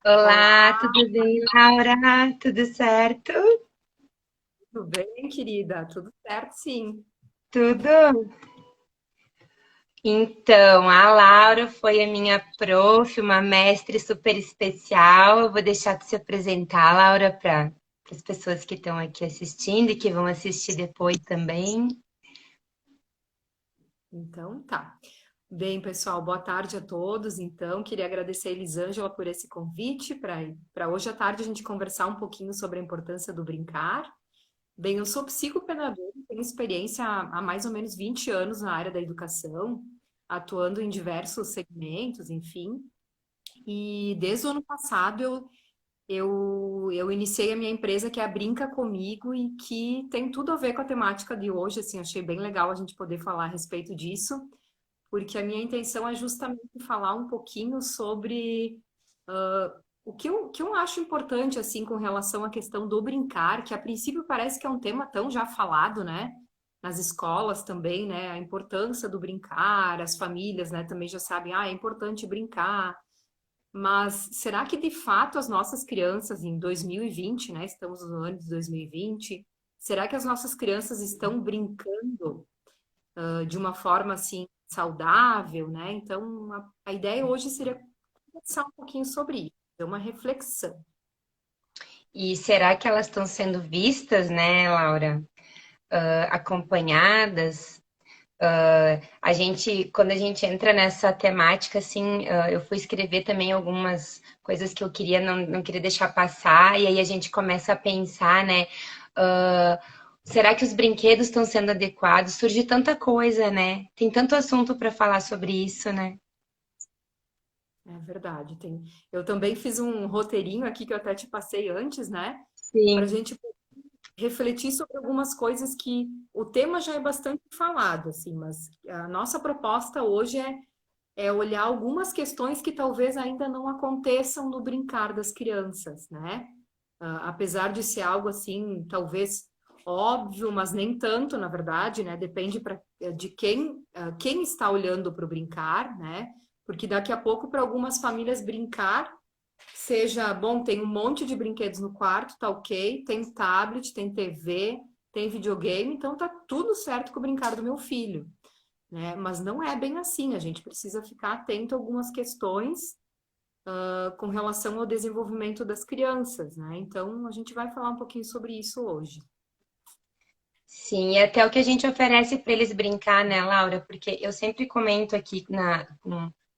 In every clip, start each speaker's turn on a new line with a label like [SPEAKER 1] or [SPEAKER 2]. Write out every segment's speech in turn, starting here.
[SPEAKER 1] Olá,
[SPEAKER 2] Olá,
[SPEAKER 1] tudo bem, Laura? Tudo certo?
[SPEAKER 2] tudo bem, querida? Tudo certo, sim.
[SPEAKER 1] Tudo? Então, a Laura foi a minha prof, uma mestre super especial. Eu vou deixar de se apresentar, Laura, para as pessoas que estão aqui assistindo e que vão assistir depois também.
[SPEAKER 2] Então, tá. Bem, pessoal, boa tarde a todos. Então, queria agradecer a Elisângela por esse convite para hoje à tarde a gente conversar um pouquinho sobre a importância do brincar. Bem, eu sou psicopedagoga, tenho experiência há mais ou menos 20 anos na área da educação, atuando em diversos segmentos, enfim. E desde o ano passado eu iniciei a minha empresa que é a Brinca Comigo e que tem tudo a ver com a temática de hoje, assim, achei bem legal a gente poder falar a respeito disso, porque a minha intenção é justamente falar um pouquinho sobre o que eu acho importante, assim, com relação à questão do brincar, que a princípio parece que é um tema tão já falado, né? Nas escolas também, né? A importância do brincar, as famílias, né, também já sabem, é importante brincar. Mas será que de fato as nossas crianças em 2020, né? Estamos no ano de 2020, será que as nossas crianças estão brincando, de uma forma assim saudável, né? Então, a ideia hoje seria conversar um pouquinho sobre isso, ter uma reflexão.
[SPEAKER 1] E será que elas estão sendo vistas, né, Laura? Acompanhadas? Quando a gente entra nessa temática, assim, eu fui escrever também algumas coisas que eu queria, não queria deixar passar, e aí a gente começa a pensar, né? ah, Será que os brinquedos estão sendo adequados? Surge tanta coisa, né? Tem tanto assunto para falar sobre isso, né?
[SPEAKER 2] É verdade, tem. Eu também fiz um roteirinho aqui que eu até te passei antes, né? Para a
[SPEAKER 1] Sim.
[SPEAKER 2] gente refletir sobre algumas coisas que o tema já é bastante falado, assim, mas a nossa proposta hoje é olhar algumas questões que talvez ainda não aconteçam no brincar das crianças, né? Apesar de ser algo assim, talvez óbvio, mas nem tanto, na verdade, né? Depende de quem está olhando para o brincar, né? Porque daqui a pouco, para algumas famílias, brincar seja bom, tem um monte de brinquedos no quarto, tá ok, tem tablet, tem TV, tem videogame, então tá tudo certo com o brincar do meu filho, né? Mas não é bem assim, a gente precisa ficar atento a algumas questões com relação ao desenvolvimento das crianças, né? Então a gente vai falar um pouquinho sobre isso hoje.
[SPEAKER 1] Sim, e até o que a gente oferece para eles brincar, né, Laura? Porque eu sempre comento aqui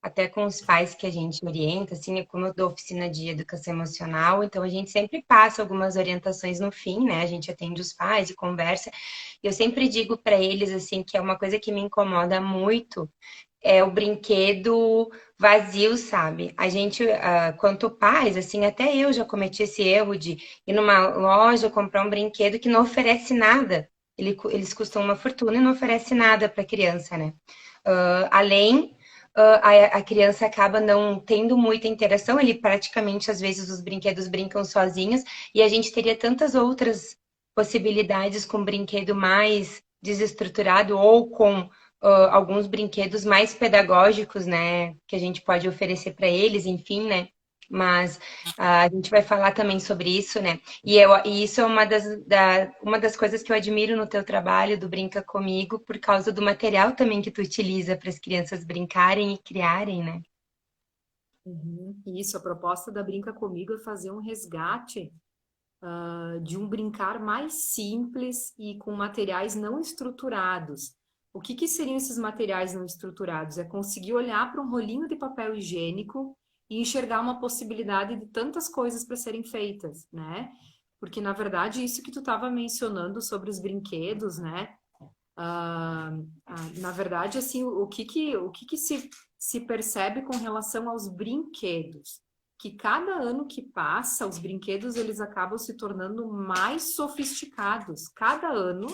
[SPEAKER 1] até com os pais que a gente orienta, assim, como eu dou oficina de educação emocional, então a gente sempre passa algumas orientações no fim, né? A gente atende os pais e conversa. E eu sempre digo para eles, assim, que é uma coisa que me incomoda muito, é o brinquedo vazio, sabe? A gente, quanto pais, assim, até eu já cometi esse erro de ir numa loja comprar um brinquedo que não oferece nada. Eles custam uma fortuna e não oferece nada para a criança, né? Além, a criança acaba não tendo muita interação, ele praticamente, às vezes, os brinquedos brincam sozinhos, e a gente teria tantas outras possibilidades com brinquedo mais desestruturado ou com alguns brinquedos mais pedagógicos, né, que a gente pode oferecer para eles, enfim, né? Mas a gente vai falar também sobre isso, né? E isso é uma das coisas que eu admiro no teu trabalho do Brinca Comigo, por causa do material também que tu utiliza para as crianças brincarem e criarem, né?
[SPEAKER 2] Uhum. Isso, a proposta da Brinca Comigo é fazer um resgate de um brincar mais simples e com materiais não estruturados. O que seriam esses materiais não estruturados? É conseguir olhar para um rolinho de papel higiênico e enxergar uma possibilidade de tantas coisas para serem feitas, né? Porque, na verdade, isso que tu estava mencionando sobre os brinquedos, né? Na verdade, assim, o que que se percebe com relação aos brinquedos? Que cada ano que passa, os brinquedos eles acabam se tornando mais sofisticados. Cada ano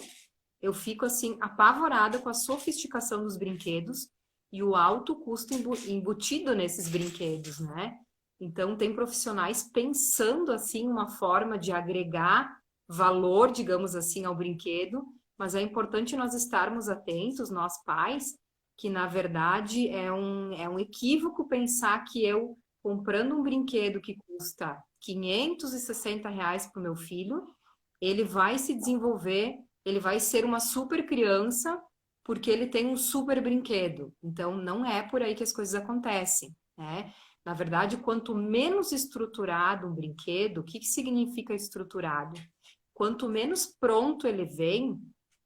[SPEAKER 2] eu fico assim apavorada com a sofisticação dos brinquedos e o alto custo embutido nesses brinquedos, né? Então tem profissionais pensando assim uma forma de agregar valor, digamos assim, ao brinquedo, mas é importante nós estarmos atentos, nós pais, que na verdade é um equívoco pensar que eu comprando um brinquedo que custa R$ 560 para o meu filho, ele vai se desenvolver, ele vai ser uma super criança porque ele tem um super brinquedo. Então, não é por aí que as coisas acontecem, né? Na verdade, quanto menos estruturado um brinquedo, o que que significa estruturado? Quanto menos pronto ele vem,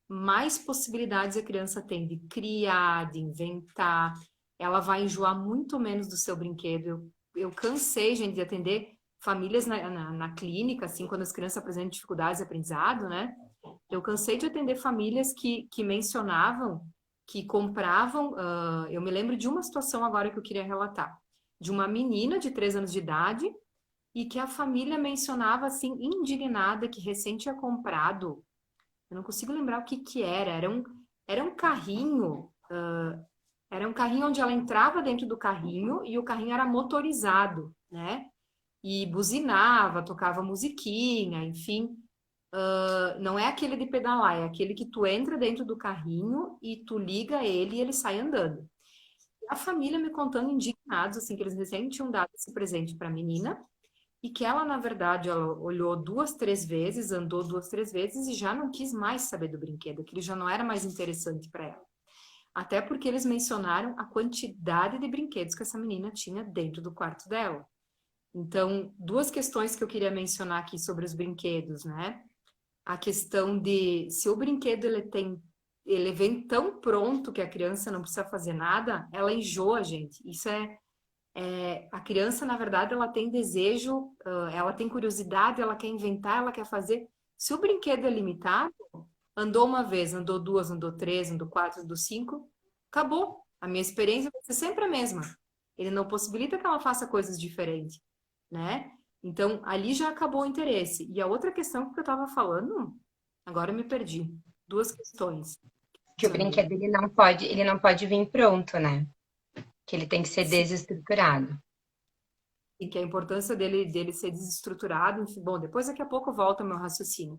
[SPEAKER 2] mais possibilidades a criança tem de criar, de inventar. Ela vai enjoar muito menos do seu brinquedo. Eu cansei, gente, de atender famílias na clínica, assim, quando as crianças apresentam dificuldades de aprendizado, né? Eu cansei de atender famílias que mencionavam que compravam. Eu me lembro de uma situação agora que eu queria relatar, de uma menina de 3 anos de idade e que a família mencionava assim, indignada, que recém tinha comprado. Eu não consigo lembrar o que que era. Era um carrinho. Era um carrinho onde ela entrava dentro do carrinho e o carrinho era motorizado, né? E buzinava, tocava musiquinha, enfim. Não é aquele de pedalar, é aquele que tu entra dentro do carrinho e tu liga ele e ele sai andando. E a família me contando indignados, assim, que eles recém tinham dado esse presente para a menina e que ela, na verdade, ela olhou 2, 3 vezes, andou 2, 3 vezes e já não quis mais saber do brinquedo, aquele já não era mais interessante para ela. Até porque eles mencionaram a quantidade de brinquedos que essa menina tinha dentro do quarto dela. Então, duas questões que eu queria mencionar aqui sobre os brinquedos, né? A questão de se o brinquedo ele vem tão pronto que a criança não precisa fazer nada, ela enjoa, gente. Isso a criança, na verdade, ela tem desejo, ela tem curiosidade, ela quer inventar, ela quer fazer. Se o brinquedo é limitado, andou uma vez, andou duas, andou três, andou quatro, andou cinco, acabou. A minha experiência vai ser sempre a mesma. Ele não possibilita que ela faça coisas diferentes, né? Então, ali já acabou o interesse. E a outra questão que eu estava falando, agora eu me perdi. Duas questões.
[SPEAKER 1] Que o brinquedo ele não pode vir pronto, né? Que ele tem que ser
[SPEAKER 2] Sim,
[SPEAKER 1] desestruturado.
[SPEAKER 2] e que a importância dele ser desestruturado, enfim, bom, depois daqui a pouco volta ao meu raciocínio.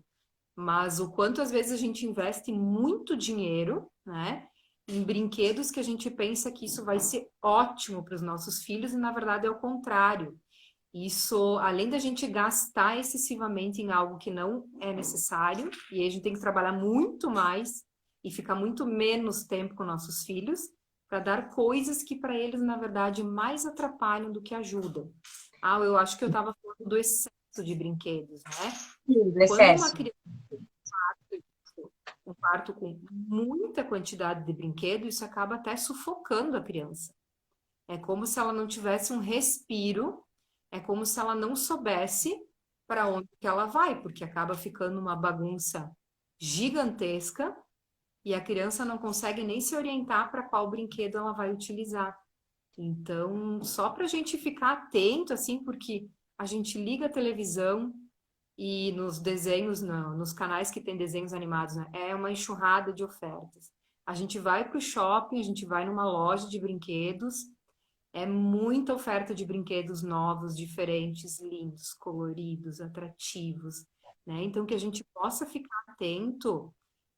[SPEAKER 2] Mas o quanto às vezes a gente investe muito dinheiro, né, em brinquedos que a gente pensa que isso vai ser ótimo para os nossos filhos e na verdade é o contrário. Isso, além da gente gastar excessivamente em algo que não é necessário, e aí a gente tem que trabalhar muito mais e ficar muito menos tempo com nossos filhos, para dar coisas que para eles, na verdade, mais atrapalham do que ajudam. Ah, eu acho que eu estava falando do excesso de brinquedos, né?
[SPEAKER 1] Sim, do
[SPEAKER 2] Quando uma
[SPEAKER 1] excesso.
[SPEAKER 2] criança tem um quarto com muita quantidade de brinquedo, isso acaba até sufocando a criança. É como se ela não tivesse um respiro, é como se ela não soubesse para onde que ela vai, porque acaba ficando uma bagunça gigantesca e a criança não consegue nem se orientar para qual brinquedo ela vai utilizar. Então, só para a gente ficar atento, assim, porque a gente liga a televisão e nos desenhos, nos canais que tem desenhos animados, né, é uma enxurrada de ofertas. A gente vai para o shopping, a gente vai numa loja de brinquedos, é muita oferta de brinquedos novos, diferentes, lindos, coloridos, atrativos, né? Então, que a gente possa ficar atento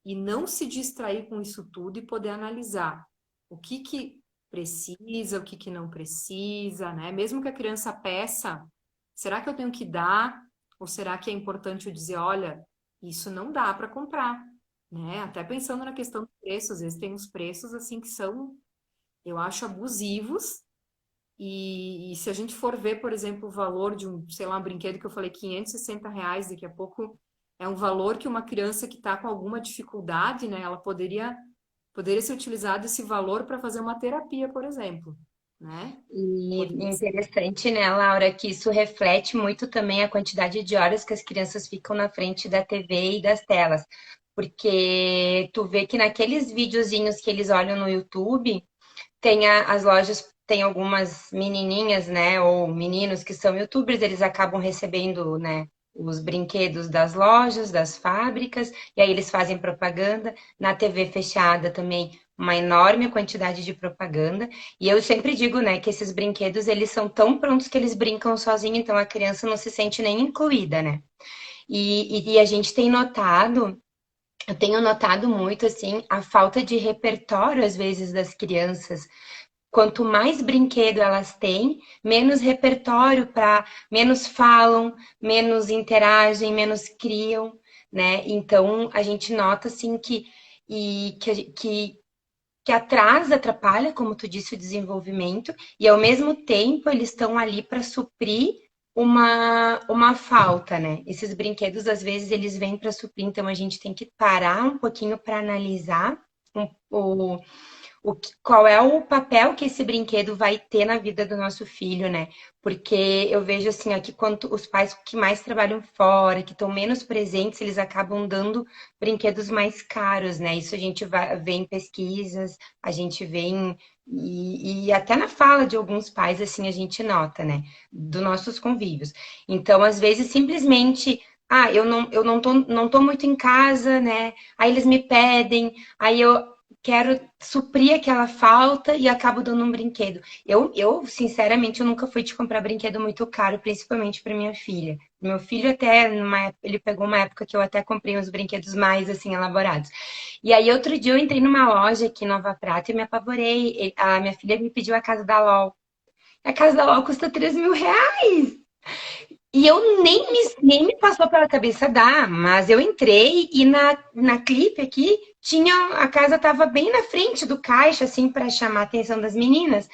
[SPEAKER 2] e não se distrair com isso tudo e poder analisar o que que precisa, o que que não precisa, né? Mesmo que a criança peça, será que eu tenho que dar? Ou será que é importante eu dizer, olha, isso não dá para comprar, né? Até pensando na questão do preço, às vezes tem uns preços assim que são, eu acho, abusivos e se a gente for ver, por exemplo, o valor de um, sei lá, um brinquedo que eu falei, R$ 560, daqui a pouco é um valor que uma criança que está com alguma dificuldade, né, ela poderia ser utilizado esse valor para fazer uma terapia, por exemplo, né?
[SPEAKER 1] E
[SPEAKER 2] Poderia ser.
[SPEAKER 1] interessante, né, Laura, que isso reflete muito também a quantidade de horas que as crianças ficam na frente da TV e das telas. Porque tu vê que naqueles videozinhos que eles olham no YouTube, as lojas, tem algumas menininhas, né, ou meninos que são YouTubers, eles acabam recebendo, né, os brinquedos das lojas, das fábricas, e aí eles fazem propaganda. Na TV fechada também, uma enorme quantidade de propaganda. E eu sempre digo, né, que esses brinquedos, eles são tão prontos que eles brincam sozinhos, então a criança não se sente nem incluída, né? E a gente tem notado, eu tenho notado muito, assim, a falta de repertório, às vezes, das crianças quanto mais brinquedo elas têm, menos repertório para, menos falam, menos interagem, menos criam, né? Então a gente nota assim que atrasa, atrapalha, como tu disse, o desenvolvimento, e ao mesmo tempo eles estão ali para suprir uma falta, né? Esses brinquedos, às vezes, eles vêm para suprir, então a gente tem que parar um pouquinho para analisar o, qual é o papel que esse brinquedo vai ter na vida do nosso filho, né? Porque eu vejo assim, aqui quanto os pais que mais trabalham fora, que estão menos presentes, eles acabam dando brinquedos mais caros, né? Isso a gente vê em pesquisas, a gente vê e até na fala de alguns pais, assim, a gente nota, né? Dos nossos convívios. Então, às vezes, simplesmente. Ah, eu não tô muito em casa, né? Aí eles me pedem, aí eu quero suprir aquela falta e acabo dando um brinquedo. Sinceramente, eu nunca fui de comprar brinquedo muito caro, principalmente para minha filha. Meu filho até, ele pegou uma época que eu até comprei uns brinquedos mais, assim, elaborados. E aí, outro dia, eu entrei numa loja aqui em Nova Prata e me apavorei. A minha filha me pediu a casa da LOL. A casa da LOL custa R$ 3.000. E eu nem me passou pela cabeça dar, mas eu entrei e na clipe aqui tinha a casa estava bem na frente do caixa, assim, para chamar a atenção das meninas.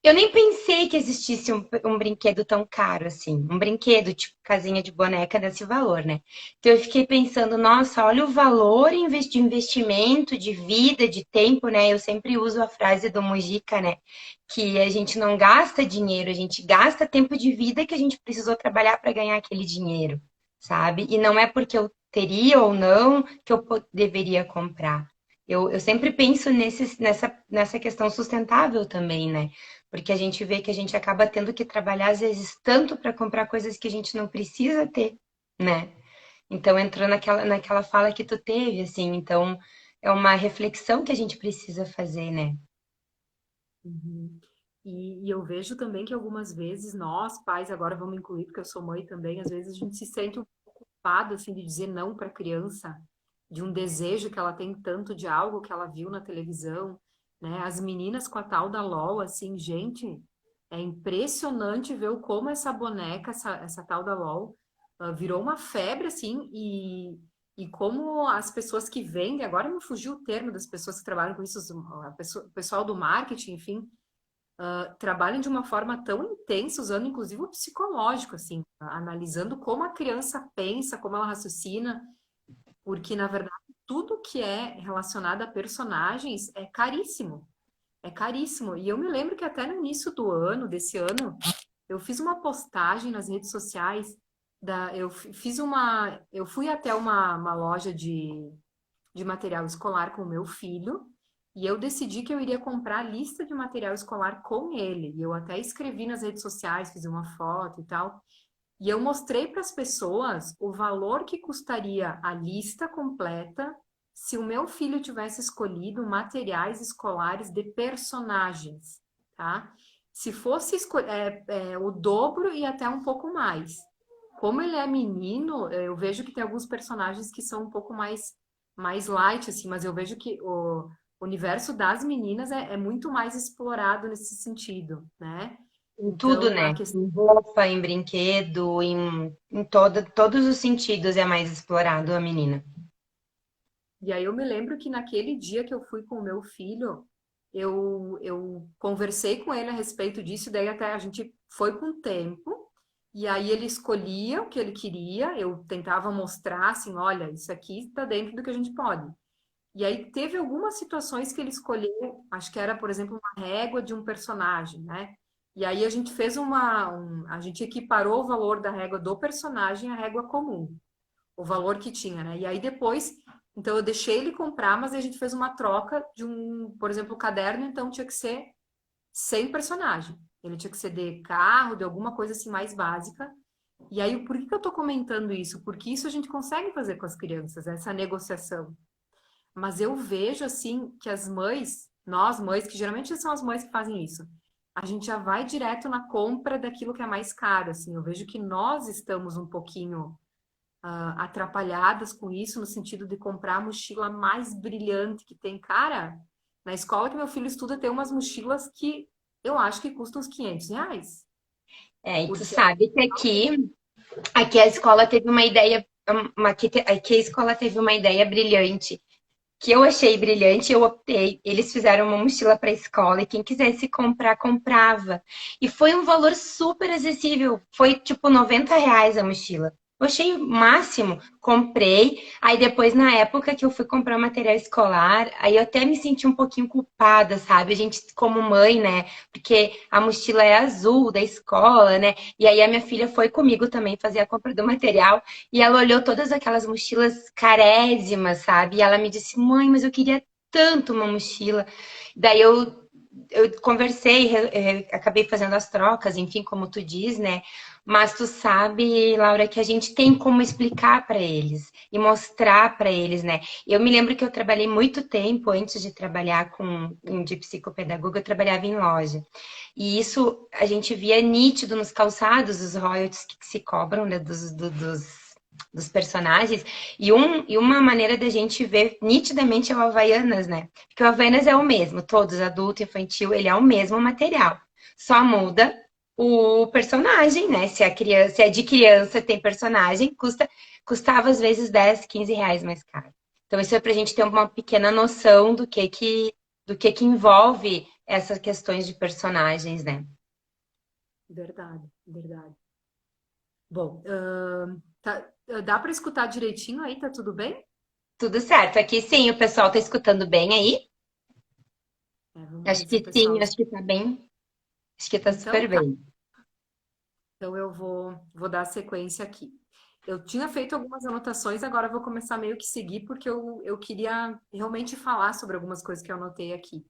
[SPEAKER 1] Eu nem pensei que existisse um brinquedo tão caro assim. Um brinquedo, tipo casinha de boneca desse valor, né? Então eu fiquei pensando, nossa, olha o valor de investimento, de vida, de tempo, né? Eu sempre uso a frase do Mujica, né? Que a gente não gasta dinheiro, a gente gasta tempo de vida que a gente precisou trabalhar para ganhar aquele dinheiro, sabe? E não é porque eu teria ou não que eu deveria comprar. Eu sempre penso nessa questão sustentável também, né? Porque a gente vê que a gente acaba tendo que trabalhar, às vezes, tanto para comprar coisas que a gente não precisa ter, né? Então, entrou naquela fala que tu teve, assim, então é uma reflexão que a gente precisa fazer, né?
[SPEAKER 2] Uhum. E eu vejo também que algumas vezes nós, pais, agora vamos incluir, porque eu sou mãe também, às vezes a gente se sente um pouco culpado, assim, de dizer não para a criança, de um desejo que ela tem tanto de algo que ela viu na televisão, né? As meninas com a tal da LOL, assim, gente, é impressionante ver como essa boneca, essa tal da LOL, virou uma febre, assim, e como as pessoas que vendem, agora me fugiu o termo das pessoas que trabalham com isso, o pessoal do marketing, enfim, trabalham de uma forma tão intensa, usando inclusive o psicológico, assim, analisando como a criança pensa, como ela raciocina, porque na verdade tudo que é relacionado a personagens é caríssimo. É caríssimo. E eu me lembro que até no início do ano, desse ano, eu fiz uma postagem nas redes sociais eu fui até uma loja de material escolar com o meu filho, e eu decidi que eu iria comprar a lista de material escolar com ele. E eu até escrevi nas redes sociais, fiz uma foto e tal. E eu mostrei para as pessoas o valor que custaria a lista completa se o meu filho tivesse escolhido materiais escolares de personagens, tá? Se fosse o dobro e até um pouco mais. Como ele é menino, eu vejo que tem alguns personagens que são um pouco mais light, assim, mas eu vejo que o universo das meninas é muito mais explorado nesse sentido, né?
[SPEAKER 1] Em tudo,
[SPEAKER 2] Então, a
[SPEAKER 1] né?
[SPEAKER 2] questão.
[SPEAKER 1] Em roupa, em brinquedo, em todos os sentidos é mais explorado a menina.
[SPEAKER 2] E aí eu me lembro que naquele dia que eu fui com o meu filho, eu conversei com ele a respeito disso, daí até a gente foi com o tempo, e aí ele escolhia o que ele queria, eu tentava mostrar assim, olha, isso aqui está dentro do que a gente pode. E aí teve algumas situações que ele escolheu, acho que era, por exemplo, uma régua de um personagem, né? E aí a gente fez a gente equiparou o valor da régua do personagem à régua comum, o valor que tinha, né? E aí depois, então eu deixei ele comprar, mas a gente fez uma troca de por exemplo, o caderno, então tinha que ser sem personagem. Ele tinha que ser de carro, de alguma coisa assim mais básica. E aí, por que que eu tô comentando isso? Porque isso a gente consegue fazer com as crianças, essa negociação. Mas eu vejo assim que as mães, nós mães, que geralmente são as mães que fazem isso, a gente já vai direto na compra daquilo que é mais caro, assim. Eu vejo que nós estamos um pouquinho atrapalhadas com isso, no sentido de comprar a mochila mais brilhante que tem. Cara, Na escola que meu filho estuda tem umas mochilas que eu acho que custam uns R$ 500.
[SPEAKER 1] É, e tu
[SPEAKER 2] Porque
[SPEAKER 1] sabe que aqui a escola teve uma ideia, aqui a escola teve uma ideia brilhante, que eu achei brilhante, eu optei. Eles fizeram uma mochila para a escola e quem quisesse comprar, comprava. E foi um valor super acessível. Foi tipo R$ 90 a mochila. Eu achei o máximo, comprei. Aí depois, na época que eu fui comprar material escolar, aí eu até me senti um pouquinho culpada, sabe? A gente, como mãe, né? Porque a mochila é azul da escola, né? E aí a minha filha foi comigo também fazer a compra do material. E ela olhou todas aquelas mochilas carésimas, sabe? E ela me disse, mãe, mas eu queria tanto uma mochila. Daí eu conversei, acabei fazendo as trocas, enfim, como tu diz, né? Mas tu sabe, Laura, que a gente tem como explicar para eles e mostrar para eles, né? Eu me lembro que eu trabalhei muito tempo antes de trabalhar de psicopedagoga, eu trabalhava em loja. E isso a gente via nítido nos calçados, os royalties que se cobram, né, dos personagens. E uma maneira da gente ver nitidamente é o Havaianas, né? Porque o Havaianas é o mesmo, todos, adulto, infantil, ele é o mesmo material. Só muda o personagem, né? Se é de criança, tem personagem, custava às vezes 10, R$ 15 mais caro. Então, isso é para a gente ter uma pequena noção do que envolve essas questões de personagens, né?
[SPEAKER 2] verdade, verdade. Bom, dá para escutar direitinho aí? Tá tudo bem?
[SPEAKER 1] Tudo certo. Aqui sim, o pessoal tá escutando bem aí?
[SPEAKER 2] Vamos
[SPEAKER 1] Acho
[SPEAKER 2] ver se o
[SPEAKER 1] que sim,
[SPEAKER 2] pessoal.
[SPEAKER 1] acho que tá bem. Acho que tá
[SPEAKER 2] Então,
[SPEAKER 1] super
[SPEAKER 2] tá.
[SPEAKER 1] bem.
[SPEAKER 2] Então, eu vou dar sequência aqui. Eu tinha feito algumas anotações, agora eu vou começar meio que seguir, porque eu queria realmente falar sobre algumas coisas que eu anotei aqui.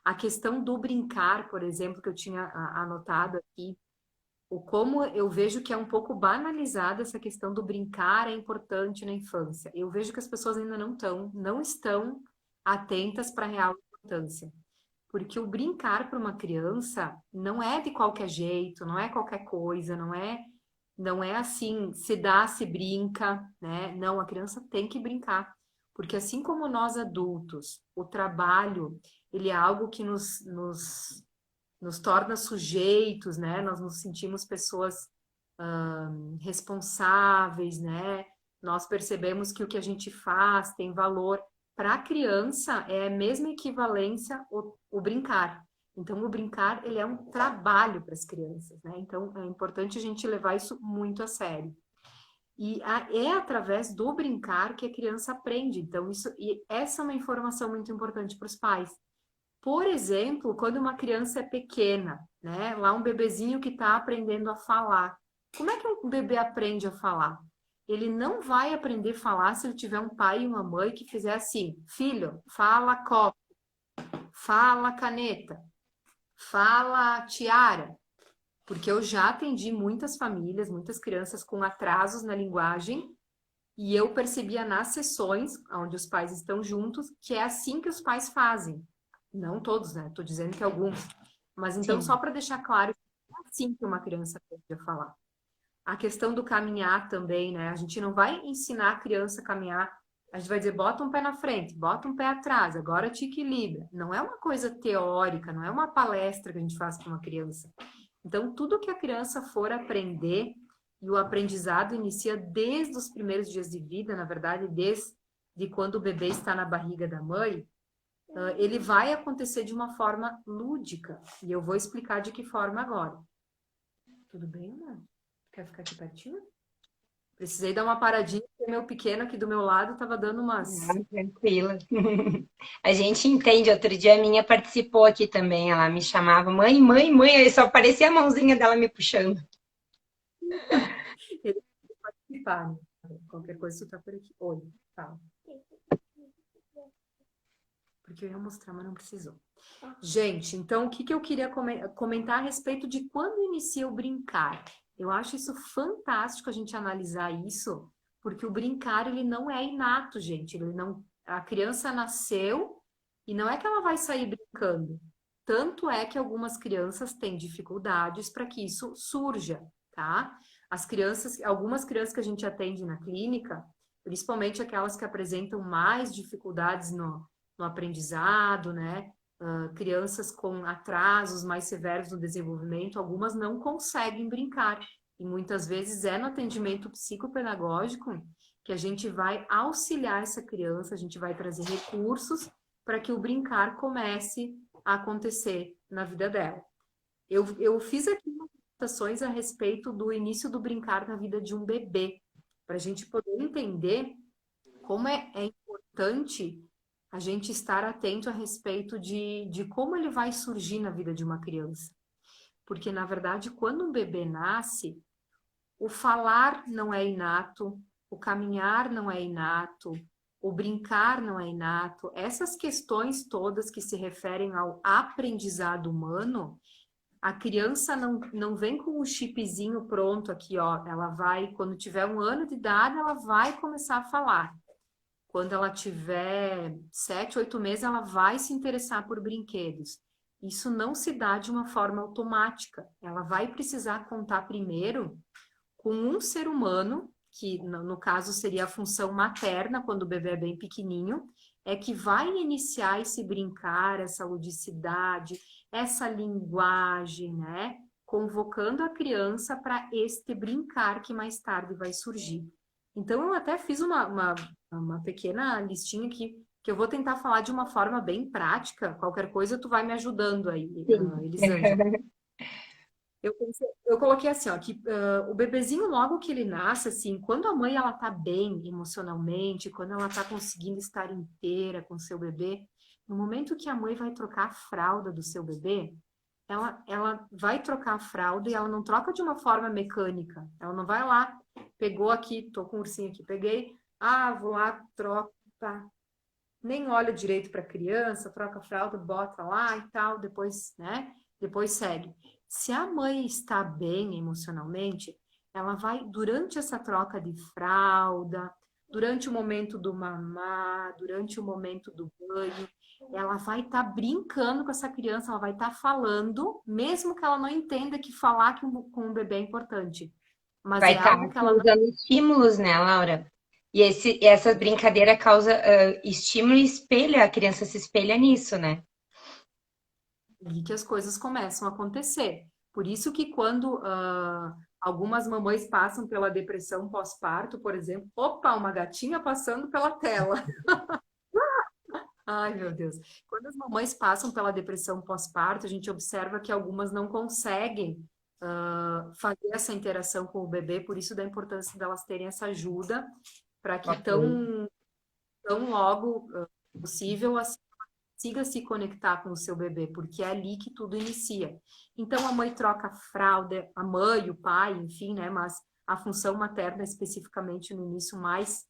[SPEAKER 2] A questão do brincar, por exemplo, que eu tinha anotado aqui, o como eu vejo que é um pouco banalizada essa questão do brincar é importante na infância. Eu vejo que as pessoas ainda não estão atentas para a real importância. Porque o brincar para uma criança não é de qualquer jeito, não é qualquer coisa, não é assim, se dá, se brinca, né? Não, a criança tem que brincar. Porque assim como nós adultos, o trabalho, ele é algo que nos torna sujeitos, né? Nós nos sentimos pessoas responsáveis, né? Nós percebemos que o que a gente faz tem valor. Para a criança, é a mesma equivalência o brincar. Então, o brincar, ele é um trabalho para as crianças, né? Então, é importante a gente levar isso muito a sério. E é através do brincar que a criança aprende. Então, e essa é uma informação muito importante para os pais. Por exemplo, quando uma criança é pequena, né? Lá um bebezinho que está aprendendo a falar. Como é que um bebê aprende a falar? Ele não vai aprender a falar se ele tiver um pai e uma mãe que fizer assim: filho, fala copo, fala caneta, fala tiara. Porque eu já atendi muitas famílias, muitas crianças com atrasos na linguagem, e eu percebia nas sessões, onde os pais estão juntos, que é assim que os pais fazem. Não todos, né? Estou dizendo que alguns. Mas então, só
[SPEAKER 1] Sim.
[SPEAKER 2] para deixar claro, é assim que uma criança aprende a falar. A questão do caminhar também, né? A gente não vai ensinar a criança a caminhar. A gente vai dizer, bota um pé na frente, bota um pé atrás, agora te equilibra. Não é uma coisa teórica, não é uma palestra que a gente faz para uma criança. Então, tudo que a criança for aprender, e o aprendizado inicia desde os primeiros dias de vida, na verdade, desde quando o bebê está na barriga da mãe, ele vai acontecer de uma forma lúdica. E eu vou explicar de que forma agora. Tudo bem, Ana? Quer ficar aqui pertinho? Precisei dar uma paradinha, porque meu pequeno aqui do meu lado estava dando umas.
[SPEAKER 1] Ah, tranquila. A gente entende. Outro dia a minha participou aqui também. Ela me chamava, mãe, mãe, mãe. Aí só aparecia a mãozinha dela me puxando.
[SPEAKER 2] Ele participar, né? Qualquer coisa, tu tá por aqui. Oi, fala. Porque eu ia mostrar, mas não precisou. Gente, então o que eu queria comentar a respeito de quando inicia o brincar? Eu acho isso fantástico a gente analisar isso, porque o brincar ele não é inato, gente. Ele não, a criança nasceu e não é que ela vai sair brincando. Tanto é que algumas crianças têm dificuldades para que isso surja, tá? Algumas crianças que a gente atende na clínica, principalmente aquelas que apresentam mais dificuldades no aprendizado, né? Crianças com atrasos mais severos no desenvolvimento, algumas não conseguem brincar. E muitas vezes é no atendimento psicopedagógico que a gente vai auxiliar essa criança, a gente vai trazer recursos para que o brincar comece a acontecer na vida dela. Eu fiz aqui anotações a respeito do início do brincar na vida de um bebê, para a gente poder entender como é importante a gente estar atento a respeito de como ele vai surgir na vida de uma criança. Porque, na verdade, quando um bebê nasce, o falar não é inato, o caminhar não é inato, o brincar não é inato. Essas questões todas que se referem ao aprendizado humano, a criança não vem com o chipzinho pronto aqui, ó. Ela vai, quando tiver 1 ano de idade, ela vai começar a falar. Quando ela tiver 7, 8 meses, ela vai se interessar por brinquedos. Isso não se dá de uma forma automática. Ela vai precisar contar primeiro com um ser humano, que no caso seria a função materna, quando o bebê é bem pequenininho, é que vai iniciar esse brincar, essa ludicidade, essa linguagem, né? Convocando a criança para este brincar que mais tarde vai surgir. Então, eu até fiz uma pequena listinha aqui, que eu vou tentar falar de uma forma bem prática. Qualquer coisa, tu vai me ajudando aí,
[SPEAKER 1] Sim.
[SPEAKER 2] Elisângela. Eu coloquei assim, ó, que o bebezinho, logo que ele nasce, assim, quando a mãe, ela tá bem emocionalmente, quando ela tá conseguindo estar inteira com o seu bebê, no momento que a mãe vai trocar a fralda do seu bebê, ela vai trocar a fralda e ela não troca de uma forma mecânica. Ela não vai lá, pegou aqui, tô com o ursinho aqui, peguei, vou lá, troco, tá. Nem olha direito para a criança, troca a fralda, bota lá e tal, depois, né? Depois segue. Se a mãe está bem emocionalmente, ela vai, durante essa troca de fralda, durante o momento do mamar, durante o momento do banho, ela vai estar brincando com essa criança, ela vai estar falando, mesmo que ela não entenda que falar com um bebê é importante. Mas
[SPEAKER 1] Vai
[SPEAKER 2] é
[SPEAKER 1] estar
[SPEAKER 2] algo que ela não.
[SPEAKER 1] usando estímulos, né, Laura? E essa brincadeira causa estímulo e espelha, a criança se espelha nisso, né?
[SPEAKER 2] E que as coisas começam a acontecer. Por isso que quando algumas mamães passam pela depressão pós-parto, por exemplo, opa, uma gatinha passando pela tela. Ai, meu Deus. Quando as mamães passam pela depressão pós-parto, a gente observa que algumas não conseguem fazer essa interação com o bebê, por isso da importância delas terem essa ajuda, para que
[SPEAKER 1] Ok.
[SPEAKER 2] tão logo possível consiga se conectar com o seu bebê, porque é ali que tudo inicia. Então a mãe troca a fralda, a mãe, o pai, enfim, né? Mas a função materna especificamente no início mais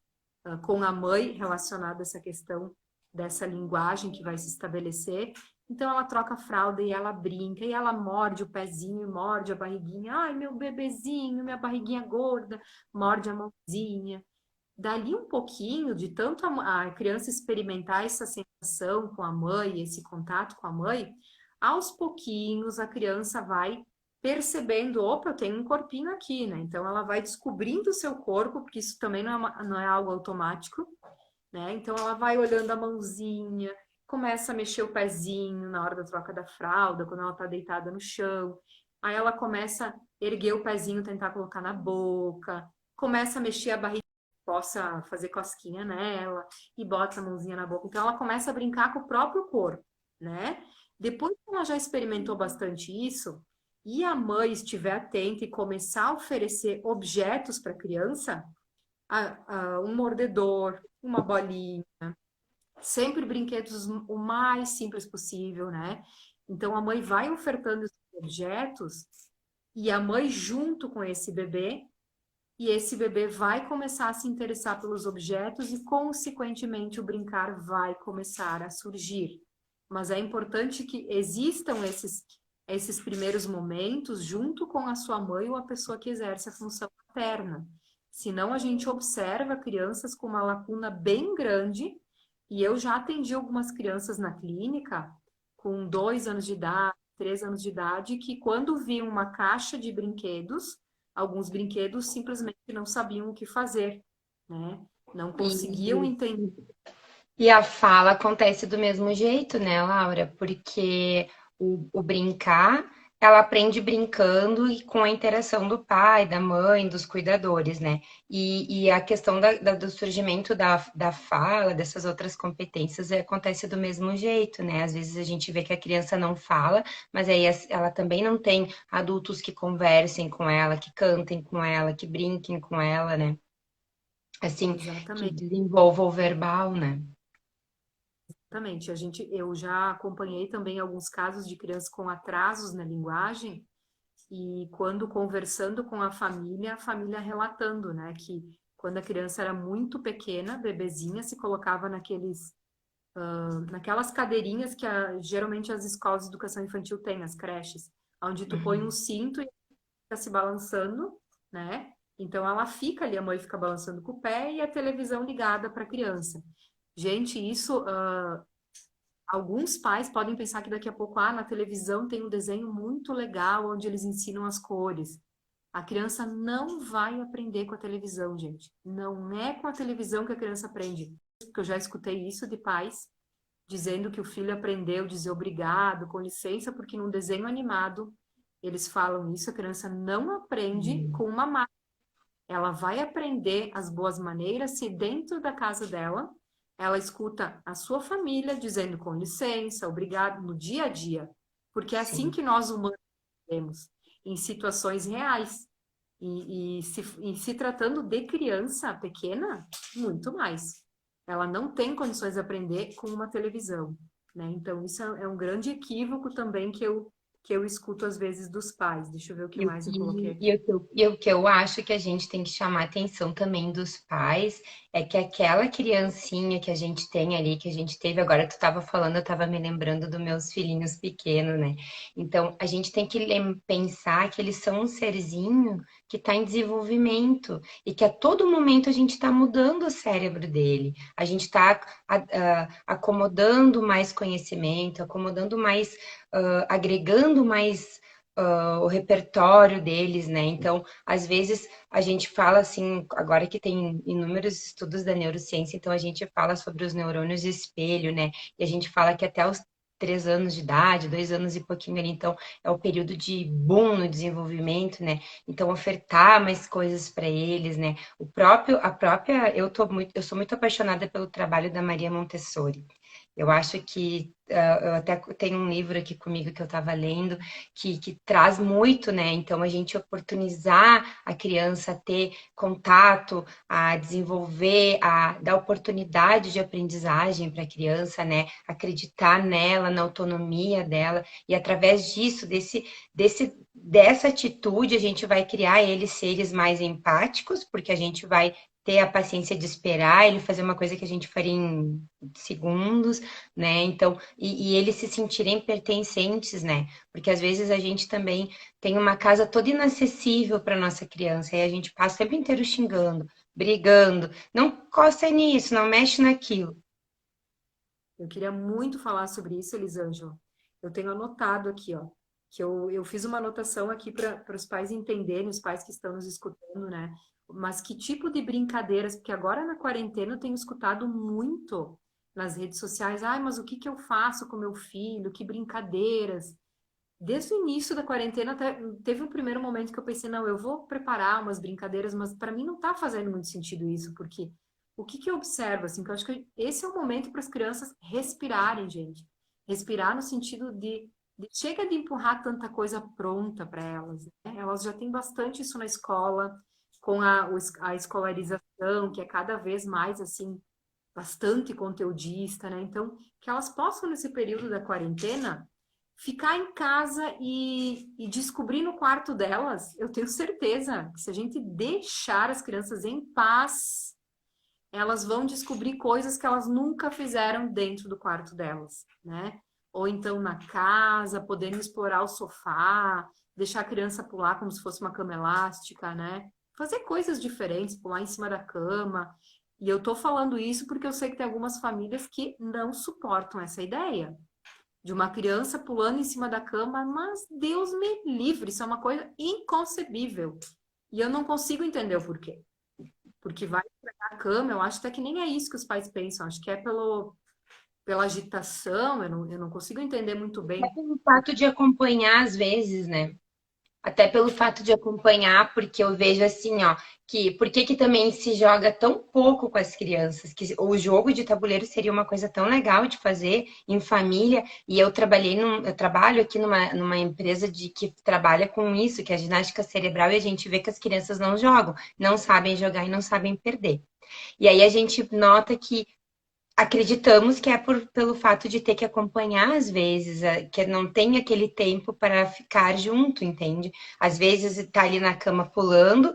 [SPEAKER 2] com a mãe relacionada a essa questão dessa linguagem que vai se estabelecer. Então ela troca a fralda e ela brinca, e ela morde o pezinho, morde a barriguinha. Ai, meu bebezinho, minha barriguinha gorda, morde a mãozinha. Dali um pouquinho, de tanto a criança experimentar essa sensação com a mãe, esse contato com a mãe, aos pouquinhos a criança vai percebendo, opa, eu tenho um corpinho aqui, né? Então ela vai descobrindo o seu corpo, porque isso também não é algo automático, né? Então ela vai olhando a mãozinha, começa a mexer o pezinho na hora da troca da fralda, quando ela tá deitada no chão. Aí ela começa a erguer o pezinho, tentar colocar na boca, começa a mexer a barriga, possa fazer cosquinha nela e bota a mãozinha na boca. Então ela começa a brincar com o próprio corpo, né? Depois que ela já experimentou bastante isso, e a mãe estiver atenta e começar a oferecer objetos para a criança, um mordedor, uma bolinha, sempre brinquedos o mais simples possível, né? Então a mãe vai ofertando esses objetos e a mãe junto com esse bebê, e esse bebê vai começar a se interessar pelos objetos e consequentemente o brincar vai começar a surgir. Mas é importante que existam esses primeiros momentos junto com a sua mãe ou a pessoa que exerce a função materna. Senão a gente observa crianças com uma lacuna bem grande, e eu já atendi algumas crianças na clínica com 2 anos de idade, 3 anos de idade, que quando viam uma caixa de brinquedos, alguns brinquedos simplesmente não sabiam o que fazer, né? Não conseguiam
[SPEAKER 1] E
[SPEAKER 2] entender.
[SPEAKER 1] E a fala acontece do mesmo jeito, né, Laura? Porque o brincar, ela aprende brincando e com a interação do pai, da mãe, dos cuidadores, né? E a questão do surgimento da fala, dessas outras competências, acontece do mesmo jeito, né? Às vezes a gente vê que a criança não fala, mas aí ela também não tem adultos que conversem com ela, que cantem com ela, que brinquem com ela, né? Assim, que
[SPEAKER 2] Exatamente.
[SPEAKER 1] desenvolva o verbal, né?
[SPEAKER 2] Exatamente. Eu já acompanhei também alguns casos de crianças com atrasos na linguagem e quando conversando com a família relatando, né, que quando a criança era muito pequena, bebezinha, se colocava naquelas cadeirinhas que geralmente as escolas de educação infantil têm, as creches, onde tu põe um cinto e fica se balançando, né? Então ela fica ali, a mãe fica balançando com o pé e a televisão ligada para a criança. Gente, isso alguns pais podem pensar que daqui a pouco, na televisão tem um desenho muito legal onde eles ensinam as cores. A criança não vai aprender com a televisão, gente. Não é com a televisão que a criança aprende. Porque eu já escutei isso de pais dizendo que o filho aprendeu a dizer obrigado, com licença, porque num desenho animado eles falam isso, a criança não aprende com uma máquina. Ela vai aprender as boas maneiras se dentro da casa dela ela escuta a sua família dizendo com licença, obrigado, no dia a dia. Porque é assim
[SPEAKER 1] Sim.
[SPEAKER 2] que nós humanos temos, em situações reais. E se tratando de criança pequena, muito mais. Ela não tem condições de aprender com uma televisão, né? Então, isso é um grande equívoco também que eu escuto às vezes dos pais. Deixa eu ver o que
[SPEAKER 1] E,
[SPEAKER 2] mais eu coloquei
[SPEAKER 1] e,
[SPEAKER 2] aqui.
[SPEAKER 1] e o que eu acho que a gente tem que chamar a atenção também dos pais é que aquela criancinha que a gente tem ali, que a gente teve, agora tu estava falando, eu estava me lembrando dos meus filhinhos pequenos, né? Então, a gente tem que pensar que eles são um serzinho que está em desenvolvimento e que a todo momento a gente está mudando o cérebro dele, a gente está acomodando mais conhecimento, acomodando mais, agregando mais o repertório deles, né? Então, às vezes a gente fala assim, agora que tem inúmeros estudos da neurociência, então a gente fala sobre os neurônios de espelho, né? E a gente fala que até os 3 anos de idade, 2 anos e pouquinho ali, então é o período de boom no desenvolvimento, né? Então ofertar mais coisas para eles, né? Eu sou muito apaixonada pelo trabalho da Maria Montessori. Eu acho que eu até tenho um livro aqui comigo que eu estava lendo que traz muito, né? Então, a gente oportunizar a criança a ter contato, a desenvolver, a dar oportunidade de aprendizagem para a criança, né? Acreditar nela, na autonomia dela, e através disso, dessa atitude, a gente vai criar eles seres mais empáticos, porque a gente vai ter a paciência de esperar ele fazer uma coisa que a gente faria em segundos, né? Então, e eles se sentirem pertencentes, né? Porque às vezes a gente também tem uma casa toda inacessível para nossa criança e a gente passa o tempo inteiro xingando, brigando, não costa nisso, não mexe naquilo.
[SPEAKER 2] Eu queria muito falar sobre isso, Elisângela. Eu tenho anotado aqui, ó, que eu fiz uma anotação aqui para os pais entenderem, os pais que estão nos escutando, né? Mas que tipo de brincadeiras, porque agora na quarentena eu tenho escutado muito nas redes sociais, ai, mas o que que eu faço com meu filho? Que brincadeiras? Desde o início da quarentena, teve um primeiro momento que eu pensei, não, eu vou preparar umas brincadeiras, mas para mim não está fazendo muito sentido isso, porque o que que eu observo, assim, que eu acho que esse é o momento para as crianças respirarem, gente. Respirar no sentido chega de empurrar tanta coisa pronta para elas, né? Elas já têm bastante isso na escola, com a escolarização, que é cada vez mais, assim, bastante conteudista, né? Então, que elas possam, nesse período da quarentena, ficar em casa e descobrir no quarto delas, eu tenho certeza que se a gente deixar as crianças em paz, elas vão descobrir coisas que elas nunca fizeram dentro do quarto delas, né? Ou então na casa, podendo explorar o sofá, deixar a criança pular como se fosse uma cama elástica, né? Fazer coisas diferentes, pular em cima da cama. E eu tô falando isso porque eu sei que tem algumas famílias que não suportam essa ideia de uma criança pulando em cima da cama, mas Deus me livre, isso é uma coisa inconcebível. E eu não consigo entender o porquê. Porque vai. na cama, eu acho até que nem é isso que os pais pensam, acho que é pela agitação, eu não consigo entender muito
[SPEAKER 1] É
[SPEAKER 2] bem.
[SPEAKER 1] pelo fato de acompanhar, às vezes, né? Até pelo fato de acompanhar, porque eu vejo assim, ó, que por que que também se joga tão pouco com as crianças, que o jogo de tabuleiro seria uma coisa tão legal de fazer em família, e eu trabalho aqui numa empresa que trabalha com isso, que é a ginástica cerebral, e a gente vê que as crianças não jogam, não sabem jogar e não sabem perder. E aí a gente nota que acreditamos que é pelo fato de ter que acompanhar às vezes, que não tem aquele tempo para ficar junto, entende? Às vezes tá ali na cama pulando,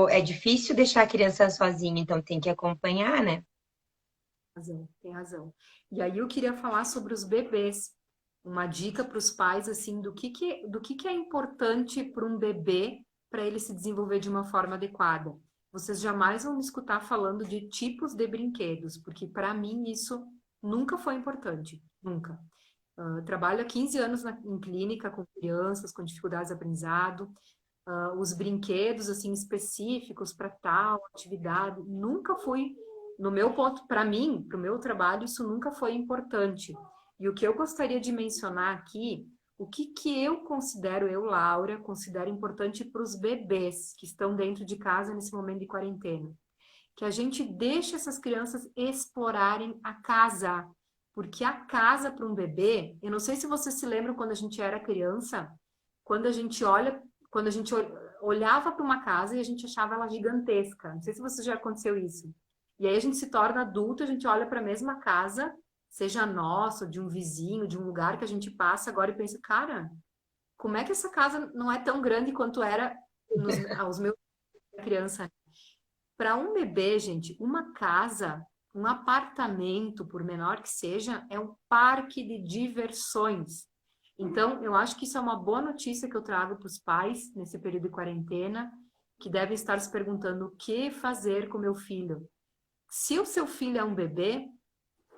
[SPEAKER 1] é difícil deixar a criança sozinha, então tem que acompanhar, né?
[SPEAKER 2] Razão, tem razão. E aí eu queria falar sobre os bebês. Uma dica para os pais, assim, do que é importante para um bebê para ele se desenvolver de uma forma adequada. Vocês jamais vão me escutar falando de tipos de brinquedos, porque para mim isso nunca foi importante, nunca. Eu trabalho há 15 anos em clínica com crianças com dificuldades de aprendizado. Os brinquedos assim específicos para tal atividade, nunca fui no meu ponto, para mim, para o meu trabalho, isso nunca foi importante. E o que eu gostaria de mencionar aqui, o que eu considero, eu, Laura, considero importante para os bebês que estão dentro de casa nesse momento de quarentena, que a gente deixe essas crianças explorarem a casa, porque a casa para um bebê, eu não sei se você se lembra quando a gente era criança, quando a gente olha, quando a gente olhava para uma casa e a gente achava ela gigantesca. Não sei se você já aconteceu isso. E aí a gente se torna adulto, a gente olha para a mesma casa, seja nossa, de um vizinho, de um lugar que a gente passa agora e pensa, cara, como é que essa casa não é tão grande quanto era aos meus criança? Para um bebê, gente, uma casa, um apartamento, por menor que seja, é um parque de diversões. Então, eu acho que isso é uma boa notícia que eu trago para os pais nesse período de quarentena, que devem estar se perguntando o que fazer com meu filho. Se o seu filho é um bebê,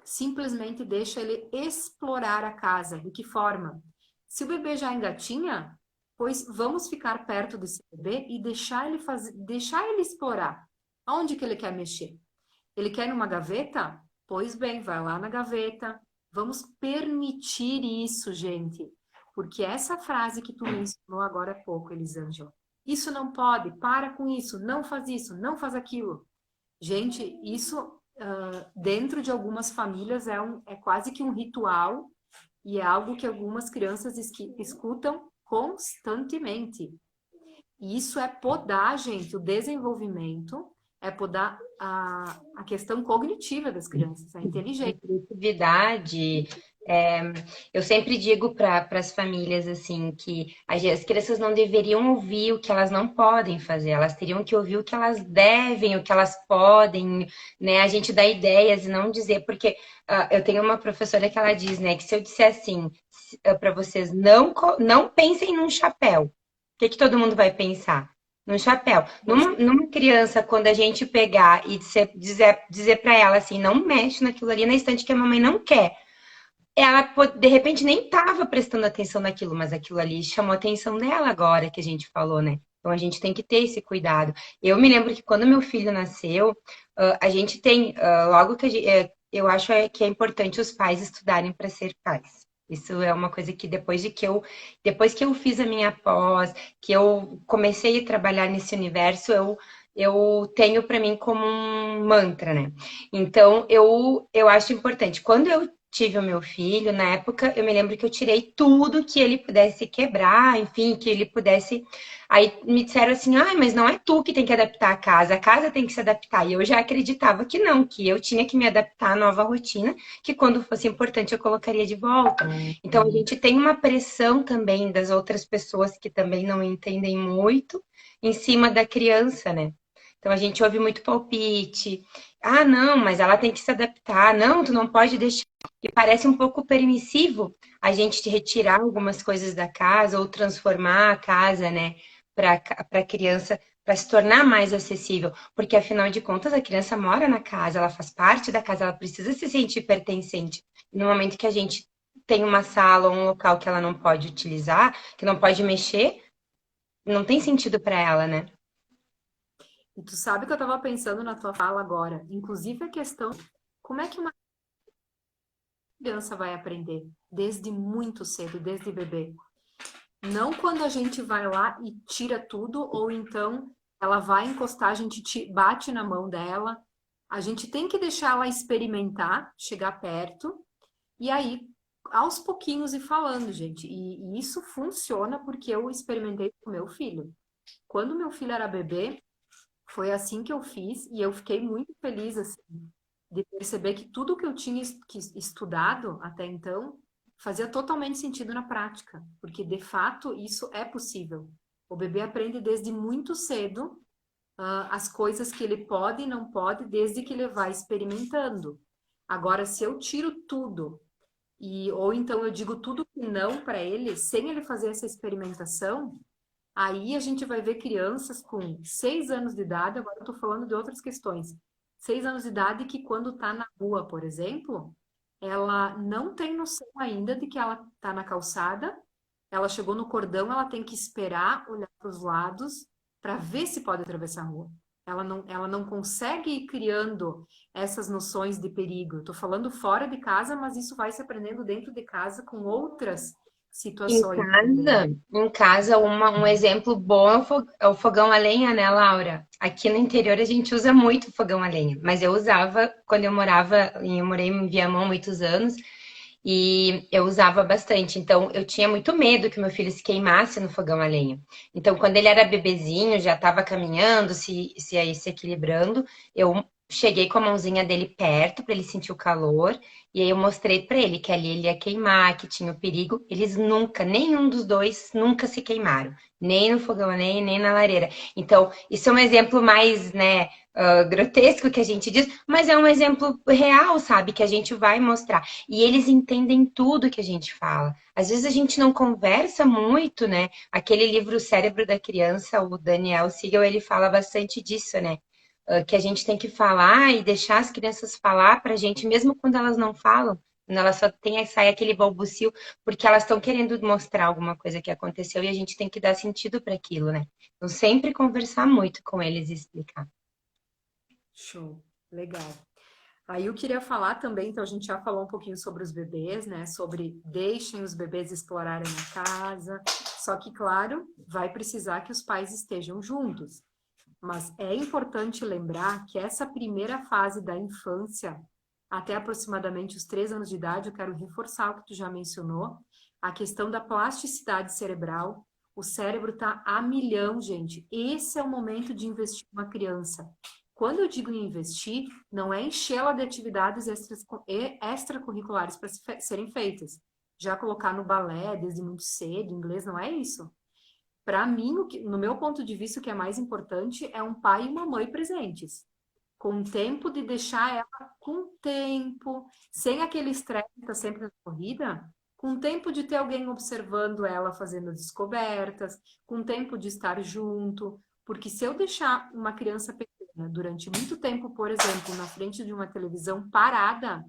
[SPEAKER 2] simplesmente deixa ele explorar a casa. De que forma? Se o bebê já engatinha, pois vamos ficar perto desse bebê e deixar ele fazer, deixar ele explorar. Aonde que ele quer mexer? Ele quer numa gaveta? Pois bem, vai lá na gaveta. Vamos permitir isso, gente. Porque essa frase que tu mencionou agora há pouco, Elisângela, isso não pode, para com isso, não faz aquilo. Gente, isso dentro de algumas famílias é quase que um ritual e é algo que algumas crianças escutam constantemente. E isso é podar, gente, o desenvolvimento, é podar a questão cognitiva das crianças, a inteligência.
[SPEAKER 1] Criatividade. É, eu sempre digo para as famílias assim que as crianças não deveriam ouvir o que elas não podem fazer, elas teriam que ouvir o que elas devem, o que elas podem, né? A gente dá ideias e não dizer, porque eu tenho uma professora que ela diz, né, que se eu disser assim para vocês não pensem num chapéu, o que que todo mundo vai pensar? Num chapéu. Numa criança, quando a gente pegar e dizer para ela assim, não mexe naquilo ali na estante que a mamãe não quer. Ela, de repente, nem estava prestando atenção naquilo, mas aquilo ali chamou a atenção dela agora que a gente falou, né? Então a gente tem que ter esse cuidado. Eu me lembro que quando meu filho nasceu, a gente tem, logo que eu acho que é importante os pais estudarem para ser pais. Isso é uma coisa que depois que eu fiz a minha pós, que eu comecei a trabalhar nesse universo, eu tenho para mim como um mantra, né? Então eu acho importante. Quando eu tive o meu filho, na época, eu me lembro que eu tirei tudo que ele pudesse quebrar, enfim, que ele pudesse. Aí me disseram assim: ah, mas não é tu que tem que adaptar a casa tem que se adaptar. E eu já acreditava que não, que eu tinha que me adaptar à nova rotina, que quando fosse importante eu colocaria de volta. Então a gente tem uma pressão também das outras pessoas que também não entendem muito em cima da criança, né? Então a gente ouve muito palpite. Ah, não, mas ela tem que se adaptar. Não, tu não pode deixar. E parece um pouco permissivo a gente retirar algumas coisas da casa ou transformar a casa, né, para a criança, para se tornar mais acessível. Porque, afinal de contas, a criança mora na casa, ela faz parte da casa, ela precisa se sentir pertencente. E no momento que a gente tem uma sala ou um local que ela não pode utilizar, que não pode mexer, não tem sentido para ela, né?
[SPEAKER 2] E tu sabe que eu estava pensando na tua fala agora, inclusive a questão, como é que uma criança vai aprender? Desde muito cedo, desde bebê. Não quando a gente vai lá e tira tudo, ou então ela vai encostar, a gente bate na mão dela. A gente tem que deixar ela experimentar, chegar perto, e aí, aos pouquinhos, ir falando, gente. E isso funciona porque eu experimentei com meu filho. Quando meu filho era bebê, foi assim que eu fiz, e eu fiquei muito feliz, assim, de perceber que tudo que eu tinha estudado até então fazia totalmente sentido na prática, porque de fato isso é possível. O bebê aprende desde muito cedo, as coisas que ele pode e não pode, desde que ele vai experimentando. Agora, se eu tiro tudo, ou então eu digo tudo que não para ele, sem ele fazer essa experimentação, aí a gente vai ver crianças com 6 anos de idade, agora eu estou falando de outras questões. 6 anos de idade que quando está na rua, por exemplo, ela não tem noção ainda de que ela está na calçada, ela chegou no cordão, ela tem que esperar, olhar para os lados para ver se pode atravessar a rua. Ela não consegue ir criando essas noções de perigo. Estou falando fora de casa, mas isso vai se aprendendo dentro de casa com outras
[SPEAKER 1] Em
[SPEAKER 2] situações também.
[SPEAKER 1] casa, um exemplo bom é o fogão a lenha, né, Laura? Aqui no interior a gente usa muito fogão a lenha, mas eu usava quando eu morei em Viamão muitos anos e eu usava bastante. Então eu tinha muito medo que meu filho se queimasse no fogão a lenha. Então quando ele era bebezinho, já estava caminhando, se aí se equilibrando, eu cheguei com a mãozinha dele perto para ele sentir o calor. E aí eu mostrei para ele que ali ele ia queimar, que tinha o perigo. Eles nunca, nenhum dos dois, nunca se queimaram. Nem no fogão, nem na lareira. Então, isso é um exemplo mais, né, grotesco que a gente diz, mas é um exemplo real, sabe? Que a gente vai mostrar. E eles entendem tudo que a gente fala. Às vezes a gente não conversa muito, né? Aquele livro O Cérebro da Criança, o Daniel Siegel, ele fala bastante disso, né? Que a gente tem que falar e deixar as crianças falar para a gente, mesmo quando elas não falam, quando elas só tem sai aquele balbucio, porque elas estão querendo mostrar alguma coisa que aconteceu e a gente tem que dar sentido para aquilo, né? Então, sempre conversar muito com eles e explicar.
[SPEAKER 2] Show, legal. Aí eu queria falar também, então a gente já falou um pouquinho sobre os bebês, né? Sobre deixem os bebês explorarem a casa. Só que, claro, vai precisar que os pais estejam juntos. Mas é importante lembrar que essa primeira fase da infância, até aproximadamente os 3 anos de idade, eu quero reforçar o que tu já mencionou, a questão da plasticidade cerebral. O cérebro está a milhão, gente. Esse é o momento de investir em uma criança. Quando eu digo em investir, não é enchê-la de atividades extracurriculares para serem feitas. Já colocar no balé desde muito cedo, inglês, não é isso. Para mim, no meu ponto de vista, o que é mais importante é um pai e uma mãe presentes. Com tempo de deixar ela com tempo, sem aquele estresse que está sempre na corrida, com tempo de ter alguém observando ela fazendo descobertas, com tempo de estar junto. Porque se eu deixar uma criança pequena durante muito tempo, por exemplo, na frente de uma televisão parada,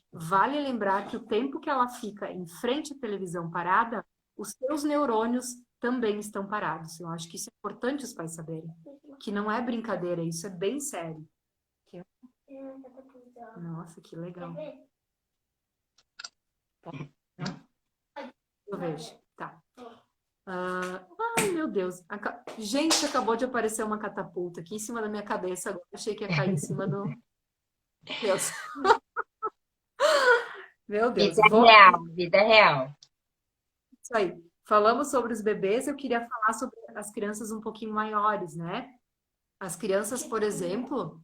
[SPEAKER 2] vale lembrar que o tempo que ela fica em frente à televisão parada, os seus neurônios também estão parados. Eu acho que isso é importante os pais saberem. Que não é brincadeira, isso é bem sério. Nossa, que legal. Eu vejo. Tá. Ai, meu Deus. Gente, acabou de aparecer uma catapulta aqui em cima da minha cabeça. Agora achei que ia cair em cima do. Deus. Meu Deus.
[SPEAKER 1] Vida real, vida real.
[SPEAKER 2] Isso aí. Falamos sobre os bebês, eu queria falar sobre as crianças um pouquinho maiores, né? As crianças, por exemplo,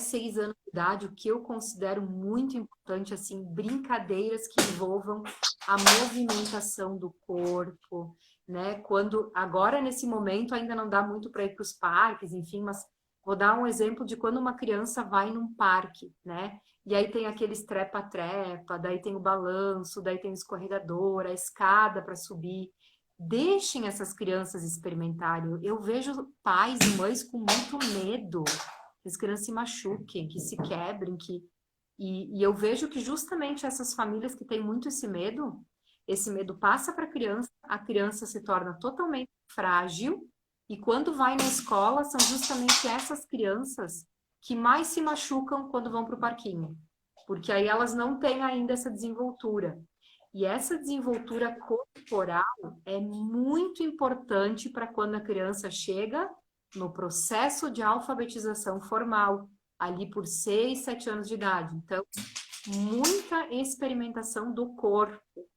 [SPEAKER 2] 6 anos de idade, o que eu considero muito importante, assim, brincadeiras que envolvam a movimentação do corpo, né? Quando, agora nesse momento ainda não dá muito para ir para os parques, enfim, mas vou dar um exemplo de quando uma criança vai num parque, né? E aí tem aqueles trepa-trepa, daí tem o balanço, daí tem o escorregador, a escada para subir. Deixem essas crianças experimentarem. Eu vejo pais e mães com muito medo que as crianças se machuquem, que se quebrem, e eu vejo que justamente essas famílias que têm muito esse medo passa para a criança se torna totalmente frágil, E quando vai na escola, são justamente essas crianças que mais se machucam quando vão para o parquinho. Porque aí elas não têm ainda essa desenvoltura. E essa desenvoltura corporal é muito importante para quando a criança chega no processo de alfabetização formal, ali por 6, 7 anos de idade. Então, muita experimentação do corpo.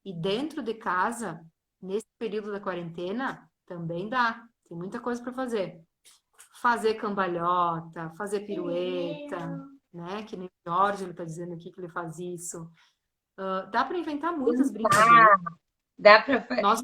[SPEAKER 2] E dentro de casa, nesse período da quarentena, também dá. Tem muita coisa para fazer. Fazer cambalhota, fazer pirueta, né? Que nem o Jorge, ele está dizendo aqui que ele faz isso. Dá para inventar muitas brincadeiras.
[SPEAKER 1] Dá pra...
[SPEAKER 2] Nós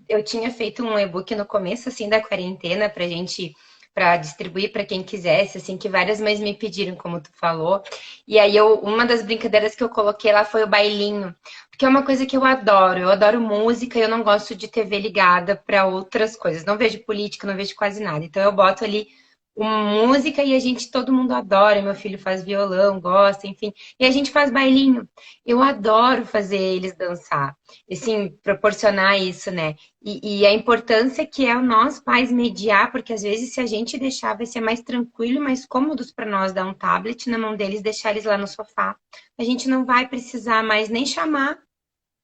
[SPEAKER 1] eu tinha feito um e-book no começo, assim, da quarentena pra gente, pra distribuir pra quem quisesse, assim, que várias mães me pediram, como tu falou. E aí, uma das brincadeiras que eu coloquei lá foi o bailinho, porque é uma coisa que eu adoro. Eu adoro música e eu não gosto de TV ligada pra outras coisas. Não vejo política, não vejo quase nada. Então, eu boto ali uma música e a gente, todo mundo adora. Meu filho faz violão, gosta, enfim. E a gente faz bailinho. Eu adoro fazer eles dançar assim, proporcionar isso, né? E a importância que é o nós pais mediar, porque às vezes se a gente deixar, vai ser mais tranquilo e mais cômodo para nós dar um tablet na mão deles, deixar eles lá no sofá. A gente não vai precisar mais nem chamar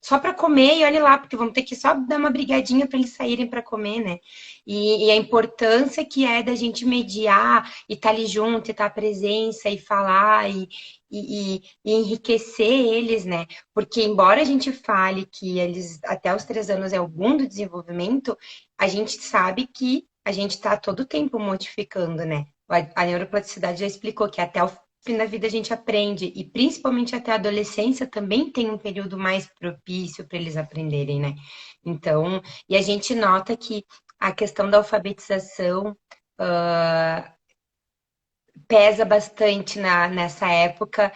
[SPEAKER 1] só para comer e olhe lá, porque vamos ter que só dar uma brigadinha para eles saírem para comer, né? E a importância que é da gente mediar e estar ali junto, e estar presença e falar e enriquecer eles, né? Porque embora a gente fale que eles até os 3 anos é o boom do desenvolvimento, a gente sabe que a gente está todo o tempo modificando, né? A neuroplasticidade já explicou que até o fim da vida a gente aprende, e principalmente até a adolescência também tem um período mais propício para eles aprenderem, né? Então, e a gente nota que a questão da alfabetização pesa bastante nessa época,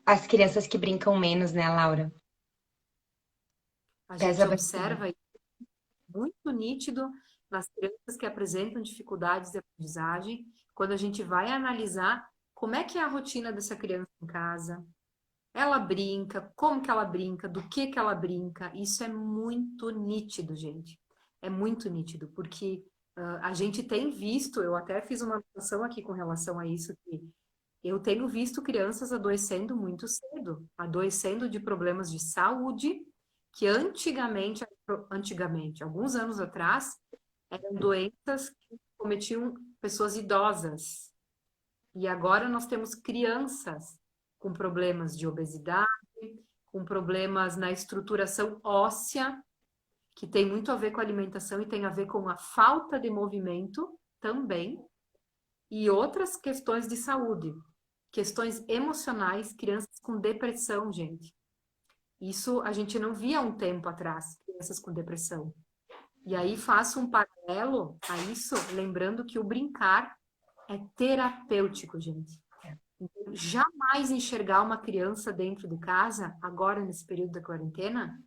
[SPEAKER 1] as crianças que brincam menos, né, Laura?
[SPEAKER 2] a
[SPEAKER 1] Pesa
[SPEAKER 2] gente
[SPEAKER 1] bastante.
[SPEAKER 2] observa muito nítido nas crianças que apresentam dificuldades de aprendizagem, quando a gente vai analisar como é que é a rotina dessa criança em casa. Ela brinca, como que ela brinca, do que ela brinca. Isso é muito nítido, gente. É muito nítido, porque a gente tem visto, eu até fiz uma anotação aqui com relação a isso, que eu tenho visto crianças adoecendo muito cedo, adoecendo de problemas de saúde, que antigamente, alguns anos atrás, eram doenças que cometiam pessoas idosas. E agora nós temos crianças com problemas de obesidade, com problemas na estruturação óssea, que tem muito a ver com a alimentação e tem a ver com a falta de movimento também, e outras questões de saúde, questões emocionais, crianças com depressão, gente. Isso a gente não via há um tempo atrás, crianças com depressão. E aí faço um paralelo a isso, lembrando que o brincar é terapêutico, gente. Então, jamais enxergar uma criança dentro de casa, agora nesse período da quarentena,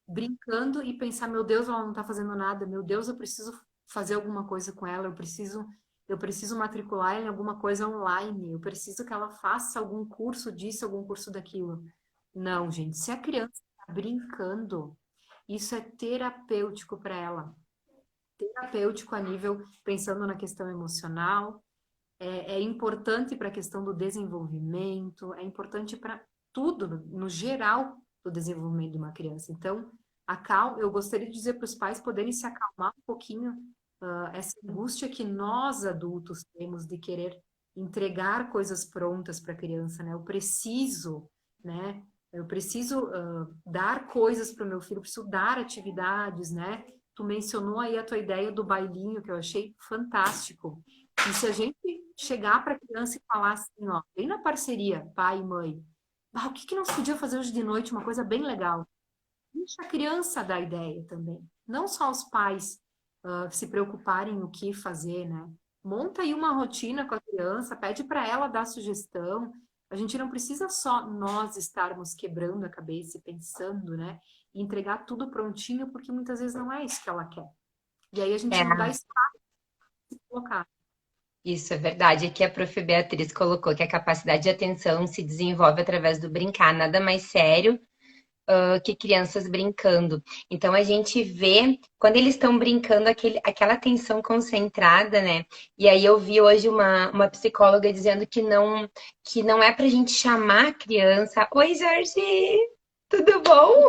[SPEAKER 2] brincando e pensar, meu Deus, ela não está fazendo nada, meu Deus, eu preciso fazer alguma coisa com ela, eu preciso matricular ela em alguma coisa online, eu preciso que ela faça algum curso disso, algum curso daquilo. Não, gente, se a criança está brincando, isso é terapêutico para ela. Terapêutico a nível, pensando na questão emocional, é importante para a questão do desenvolvimento, é importante para tudo, no geral, do desenvolvimento de uma criança. Então, eu gostaria de dizer para os pais poderem se acalmar um pouquinho, essa angústia que nós adultos temos de querer entregar coisas prontas para a criança, né? Né? Eu preciso dar coisas para o meu filho, eu preciso dar atividades, né? Tu mencionou aí a tua ideia do bailinho, que eu achei fantástico. E se a gente chegar para a criança e falar assim, ó, bem na parceria, pai e mãe, o que que nós podíamos fazer hoje de noite, uma coisa bem legal. Deixa a criança dar ideia também. Não só os pais se preocuparem no que fazer, né? Monta aí uma rotina com a criança, pede para ela dar sugestão. A gente não precisa só nós estarmos quebrando a cabeça e pensando, né? E entregar tudo prontinho, porque muitas vezes não é isso que ela quer. E aí a gente não dá
[SPEAKER 1] É,
[SPEAKER 2] espaço de colocar.
[SPEAKER 1] isso é verdade. Aqui a prof. Beatriz colocou que a capacidade de atenção se desenvolve através do brincar, nada mais sério que crianças brincando. Então a gente vê quando eles estão brincando aquela atenção concentrada, né? E aí eu vi hoje uma psicóloga dizendo que não é pra gente chamar a criança. Oi, Jorge! Tudo bom?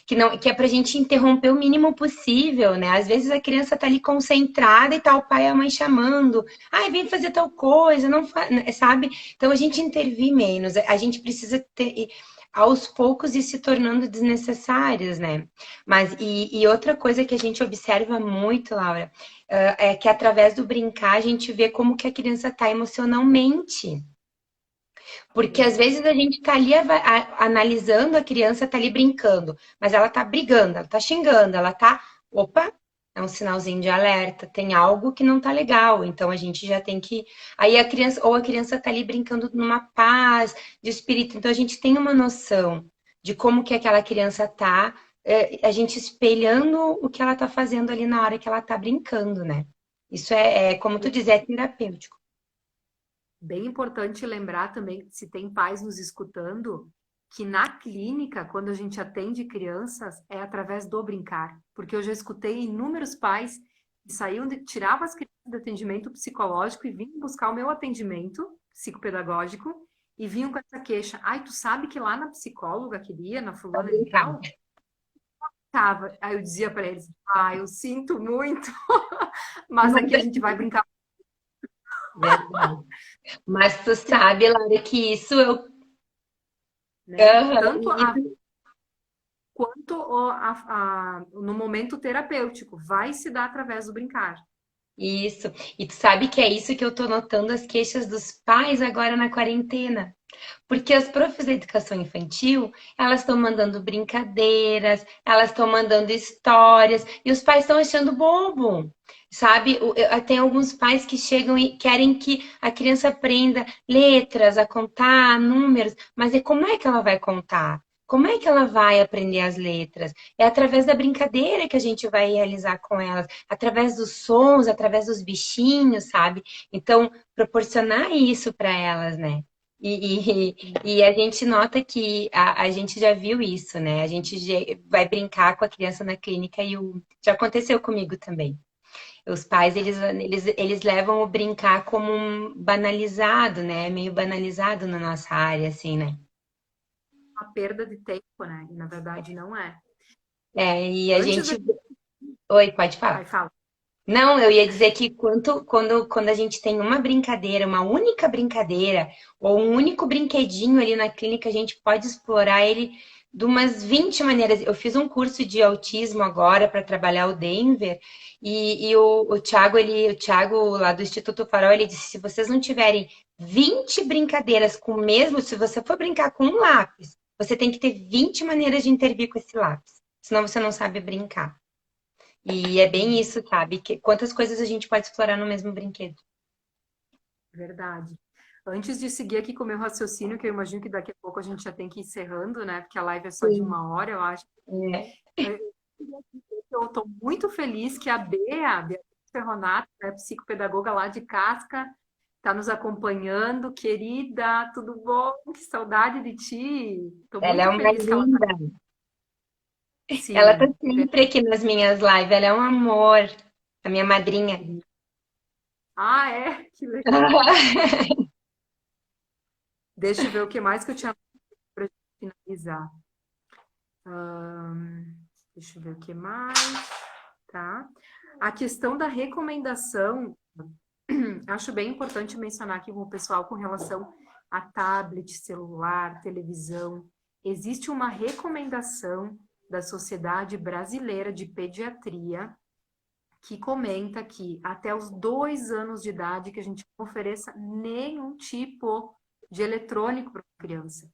[SPEAKER 1] Que não, que é pra gente interromper o mínimo possível, né? Às vezes a criança tá ali concentrada e tá o pai e a mãe chamando. Ai, vem fazer tal coisa, não faz, sabe? Então a gente intervir menos, a gente precisa ter aos poucos ir se tornando desnecessários, né? Mas e outra coisa que a gente observa muito, Laura, é que através do brincar a gente vê como que a criança tá emocionalmente. Porque às vezes a gente tá ali analisando a criança, tá ali brincando, mas ela tá brigando, ela tá xingando, ela tá. Opa, é um sinalzinho de alerta, tem algo que não tá legal, então a gente já tem que. Aí a criança, ou a criança tá ali brincando numa paz de espírito, então a gente tem uma noção de como que aquela criança tá, a gente espelhando o que ela tá fazendo ali na hora que ela tá brincando, né? Isso como tu diz, é terapêutico.
[SPEAKER 2] Bem importante lembrar também, se tem pais nos escutando, que na clínica, quando a gente atende crianças, é através do brincar. Porque eu já escutei inúmeros pais que saíam, tiravam as crianças do atendimento psicológico e vinham buscar o meu atendimento psicopedagógico e vinham com essa queixa. Ai, tu sabe que lá na psicóloga queria, na
[SPEAKER 1] Pra
[SPEAKER 2] fulana de
[SPEAKER 1] brincar.
[SPEAKER 2] tal? Tava. Aí eu dizia para eles, eu sinto muito, mas
[SPEAKER 1] Não
[SPEAKER 2] aqui a gente vai brincar,
[SPEAKER 1] verdade. Mas tu sabe, Laura, que isso eu.
[SPEAKER 2] né?
[SPEAKER 1] Aham,
[SPEAKER 2] Tanto a
[SPEAKER 1] isso,
[SPEAKER 2] quanto no momento terapêutico. Vai se dar através do brincar.
[SPEAKER 1] isso. E tu sabe que é isso que eu tô notando as queixas dos pais agora na quarentena. Porque as profs da educação infantil, elas estão mandando brincadeiras, elas estão mandando histórias, e os pais estão achando bobo. Sabe, tem alguns pais que chegam e querem que a criança aprenda letras, a contar, números, mas e como é que ela vai contar? Como é que ela vai aprender as letras? É através da brincadeira que a gente vai realizar com elas, através dos sons, através dos bichinhos, sabe? Então, proporcionar isso para elas, né? E a gente nota que a gente já viu isso, né? A gente vai brincar com a criança na clínica e já aconteceu comigo também. Os pais, eles levam o brincar como um banalizado, né? Meio banalizado na nossa área, assim, né?
[SPEAKER 2] Uma perda de tempo, né? E na verdade não é.
[SPEAKER 1] E a
[SPEAKER 2] Antes
[SPEAKER 1] gente.
[SPEAKER 2] da...
[SPEAKER 1] Oi, pode
[SPEAKER 2] Vai,
[SPEAKER 1] falar.
[SPEAKER 2] fala.
[SPEAKER 1] Não, eu ia dizer que quando a gente tem uma brincadeira, uma única brincadeira, ou um único brinquedinho ali na clínica, a gente pode explorar ele de umas 20 maneiras. Eu fiz um curso de autismo agora para trabalhar o Denver, e o Thiago, o Thiago lá do Instituto Farol, ele disse, se vocês não tiverem 20 brincadeiras com o mesmo, se você for brincar com um lápis, você tem que ter 20 maneiras de intervir com esse lápis, senão você não sabe brincar. E é bem isso, sabe? Quantas coisas a gente pode explorar no mesmo brinquedo.
[SPEAKER 2] Verdade. Antes de seguir aqui com o meu raciocínio, que eu imagino que daqui a pouco a gente já tem que ir encerrando, né? Porque a live é só de
[SPEAKER 1] Sim. 1 hora.
[SPEAKER 2] eu acho.
[SPEAKER 1] É.
[SPEAKER 2] Eu estou muito feliz que a Beatriz Ferronato, né, psicopedagoga lá de Casca, está nos acompanhando. Querida, tudo bom? Que saudade de ti. Estou
[SPEAKER 1] Ela é
[SPEAKER 2] muito
[SPEAKER 1] uma
[SPEAKER 2] feliz que ela está.
[SPEAKER 1] linda. Ela tá
[SPEAKER 2] Sim,
[SPEAKER 1] sempre aqui nas minhas lives. Ela é um amor. A minha madrinha.
[SPEAKER 2] é? Que legal. Deixa eu ver o que mais que eu tinha para finalizar. Deixa eu ver o que mais, tá? A questão da recomendação, acho bem importante mencionar aqui com o pessoal com relação a tablet, celular, televisão. Existe uma recomendação da Sociedade Brasileira de Pediatria que comenta que até os 2 anos de idade que a gente não ofereça nenhum tipo de eletrônico para a criança.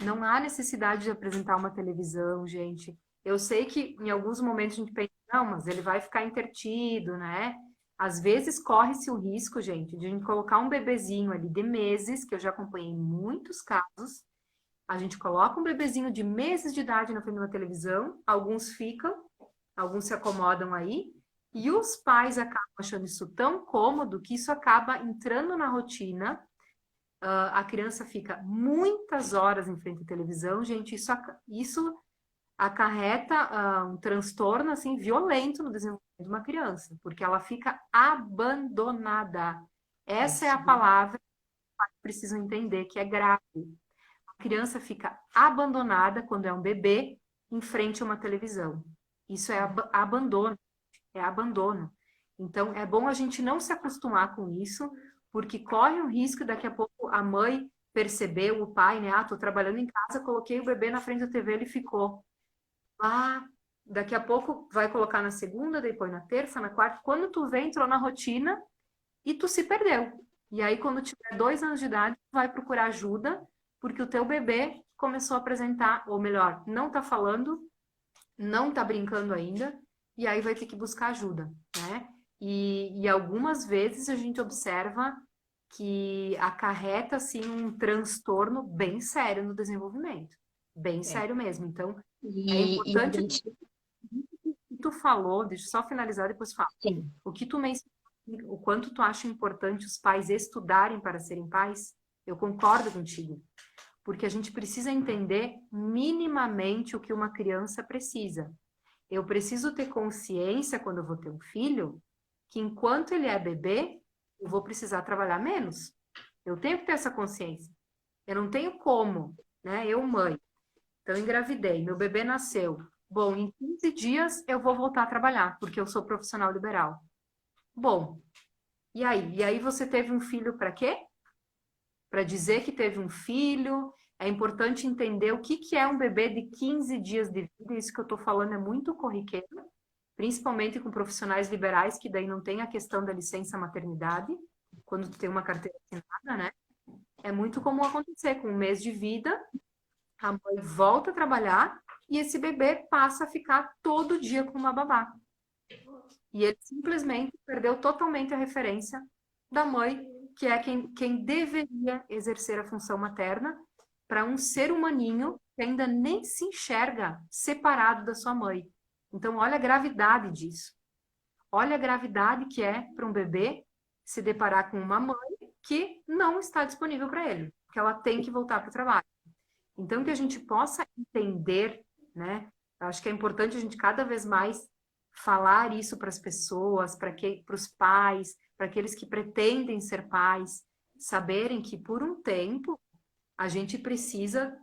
[SPEAKER 2] Não há necessidade de apresentar uma televisão, gente. Eu sei que em alguns momentos a gente pensa, não, mas ele vai ficar intertido, né? Às vezes corre-se o risco, gente, de a gente colocar um bebezinho ali de meses, que eu já acompanhei muitos casos. A gente coloca um bebezinho de meses de idade na frente de uma televisão, alguns ficam, alguns se acomodam aí, e os pais acabam achando isso tão cômodo que isso acaba entrando na rotina a criança fica muitas horas em frente à televisão, gente, isso acarreta um transtorno assim violento no desenvolvimento de uma criança, porque ela fica abandonada. Essa é a palavra que precisam entender, que é grave. A criança fica abandonada quando é um bebê em frente a uma televisão. Isso é abandono, é abandono. Então, é bom a gente não se acostumar com isso, porque corre o risco daqui a pouco a mãe perceber, o pai, né? Ah, tô trabalhando em casa, coloquei o bebê na frente da TV, ele ficou. Ah, daqui a pouco vai colocar na segunda, depois na terça, na quarta. Quando tu vê, entrou na rotina e tu se perdeu. E aí, quando tiver 2 anos de idade, tu vai procurar ajuda, porque o teu bebê começou a apresentar, ou melhor, não tá falando, não tá brincando ainda, e aí vai ter que buscar ajuda, né? E algumas vezes a gente observa que acarreta, assim, um transtorno bem sério no desenvolvimento. Bem
[SPEAKER 1] É.
[SPEAKER 2] sério mesmo. Então, é
[SPEAKER 1] E a
[SPEAKER 2] importante
[SPEAKER 1] gente,
[SPEAKER 2] o que tu falou, deixa eu só finalizar, depois falo.
[SPEAKER 1] sim,
[SPEAKER 2] O que tu mencionou, o quanto tu acha importante os pais estudarem para serem pais, eu concordo contigo. Porque a gente precisa entender minimamente o que uma criança precisa. Eu preciso ter consciência, quando eu vou ter um filho, que enquanto ele é bebê, eu vou precisar trabalhar menos. Eu tenho que ter essa consciência. Eu não tenho como, né? Eu, mãe, então engravidei, meu bebê nasceu. Bom, em 15 dias eu vou voltar a trabalhar, porque eu sou profissional liberal. Bom, e aí? E aí você teve um filho para quê? Para dizer que teve um filho. É importante entender o que que é um bebê de 15 dias de vida. Isso que eu estou falando é muito corriqueiro, principalmente com profissionais liberais, que daí não tem a questão da licença maternidade, quando tu tem uma carteira assinada, né? É muito comum acontecer com 1 mês de vida, a mãe volta a trabalhar e esse bebê passa a ficar todo dia com uma babá. E ele simplesmente perdeu totalmente a referência da mãe, que é quem deveria exercer a função materna para um ser humaninho que ainda nem se enxerga separado da sua mãe. Então, olha a gravidade disso. Olha a gravidade que é para um bebê se deparar com uma mãe que não está disponível para ele, que ela tem que voltar para o trabalho. Então, que a gente possa entender, né? Acho que é importante a gente cada vez mais falar isso para as pessoas, para os pais, para aqueles que pretendem ser pais, saberem que por um tempo a gente precisa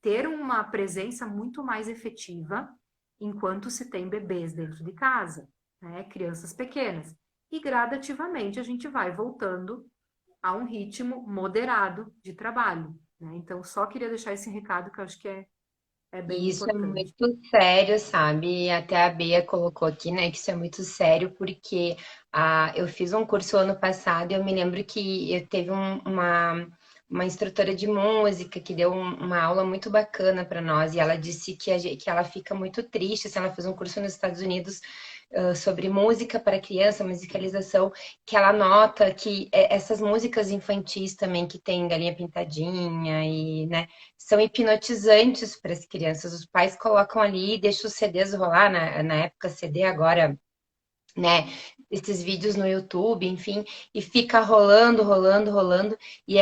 [SPEAKER 2] ter uma presença muito mais efetiva enquanto se tem bebês dentro de casa, né? Crianças pequenas. E gradativamente a gente vai voltando a um ritmo moderado de trabalho, né? Então, só queria deixar esse recado que eu acho que é bem
[SPEAKER 1] e isso é
[SPEAKER 2] importante.
[SPEAKER 1] muito sério, sabe? Até a Bea colocou aqui, né, que isso é muito sério, porque eu fiz um curso ano passado e eu me lembro que eu teve uma instrutora de música que deu uma aula muito bacana para nós e ela disse que ela fica muito triste, se ela fez um curso nos Estados Unidos sobre música para criança, musicalização, que ela nota que essas músicas infantis também que tem Galinha Pintadinha e, né, são hipnotizantes para as crianças. Os pais colocam ali e deixam os CDs rolar, na época CD, agora, né, esses vídeos no YouTube, enfim, e fica rolando, rolando, rolando, e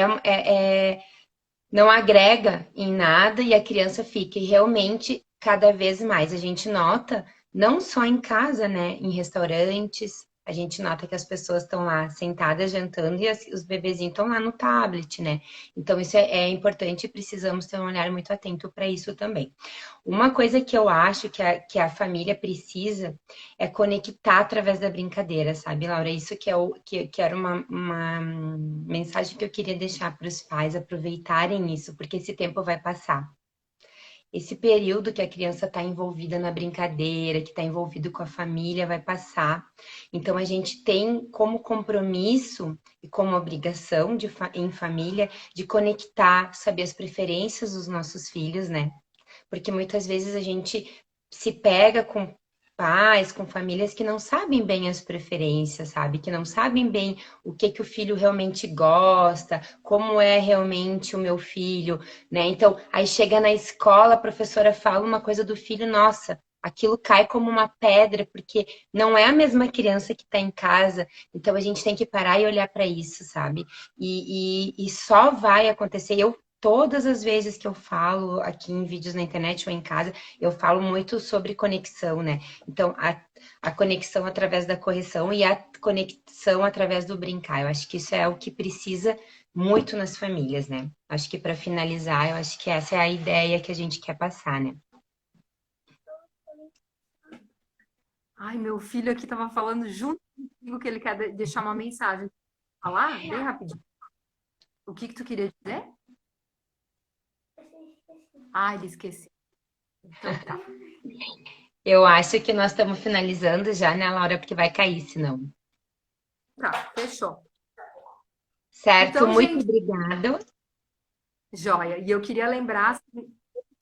[SPEAKER 1] não agrega em nada e a criança fica. E realmente, cada vez mais, a gente nota, não só em casa, né, em restaurantes, a gente nota que as pessoas estão lá sentadas jantando e os bebezinhos estão lá no tablet, né? Então, isso é importante e precisamos ter um olhar muito atento para isso também. Uma coisa que eu acho que a família precisa é conectar através da brincadeira, sabe, Laura? Isso que era uma mensagem que eu queria deixar para os pais aproveitarem isso, porque esse tempo vai passar. Esse período que a criança está envolvida na brincadeira, que está envolvido com a família, vai passar. Então, a gente tem como compromisso e como obrigação em família de conectar, saber as preferências dos nossos filhos, né? Porque muitas vezes a gente se pega com pais, com famílias que não sabem bem as preferências, sabe? Que não sabem bem o que que o filho realmente gosta, como é realmente o meu filho, né? Então, aí chega na escola, a professora fala uma coisa do filho, nossa, aquilo cai como uma pedra, porque não é a mesma criança que está em casa. Então a gente tem que parar e olhar para isso, sabe? E só vai acontecer. Todas as vezes que eu falo aqui em vídeos na internet ou em casa, eu falo muito sobre conexão, né? Então, a conexão através da correção e a conexão através do brincar. Eu acho que isso é o que precisa muito nas famílias, né? Acho que para finalizar, eu acho que essa é a ideia que a gente quer passar, né?
[SPEAKER 2] Ai, meu filho aqui estava falando junto comigo que ele quer deixar uma mensagem. Falar bem rapidinho. O que que tu queria dizer? Ah, ele esqueceu. Então tá.
[SPEAKER 1] Eu acho que nós estamos finalizando já, né, Laura? Porque vai cair, senão.
[SPEAKER 2] Tá, fechou.
[SPEAKER 1] Certo?
[SPEAKER 2] Então,
[SPEAKER 1] Muito
[SPEAKER 2] gente,
[SPEAKER 1] obrigada.
[SPEAKER 2] joia. E eu queria lembrar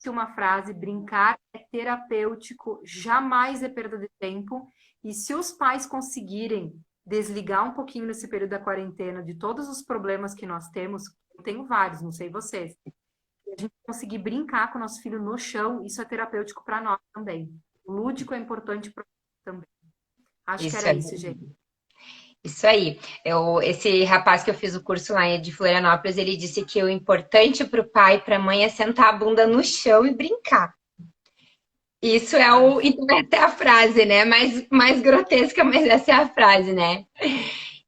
[SPEAKER 2] uma frase: brincar é terapêutico, jamais é perda de tempo. E se os pais conseguirem desligar um pouquinho nesse período da quarentena de todos os problemas que nós temos, eu tenho vários, não sei vocês, e a gente conseguir brincar com o nosso filho no chão, isso é terapêutico para nós também. O lúdico é importante para também. Acho que
[SPEAKER 1] Isso
[SPEAKER 2] era
[SPEAKER 1] é
[SPEAKER 2] isso, gente.
[SPEAKER 1] isso aí. Esse rapaz que eu fiz o curso lá de Florianópolis, ele disse que o importante para o pai e para a mãe é sentar a bunda no chão e brincar. Isso é o. Então, essa é a frase, né? Mais grotesca, mas essa é a frase, né?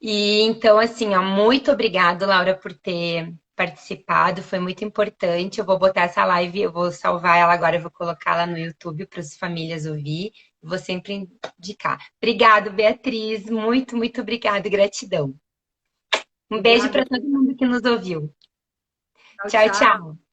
[SPEAKER 1] E então, assim, ó, muito obrigado, Laura, por ter participado. Foi muito importante. Eu vou botar essa live, eu vou salvar ela agora, eu vou colocá-la no YouTube para as famílias ouvir. Vou sempre indicar. Obrigado, Beatriz. Muito, muito obrigada e gratidão. Um beijo
[SPEAKER 2] Obrigada.
[SPEAKER 1] para todo mundo que nos ouviu.
[SPEAKER 2] Tchau,
[SPEAKER 1] Tchau,
[SPEAKER 2] tchau.
[SPEAKER 1] tchau.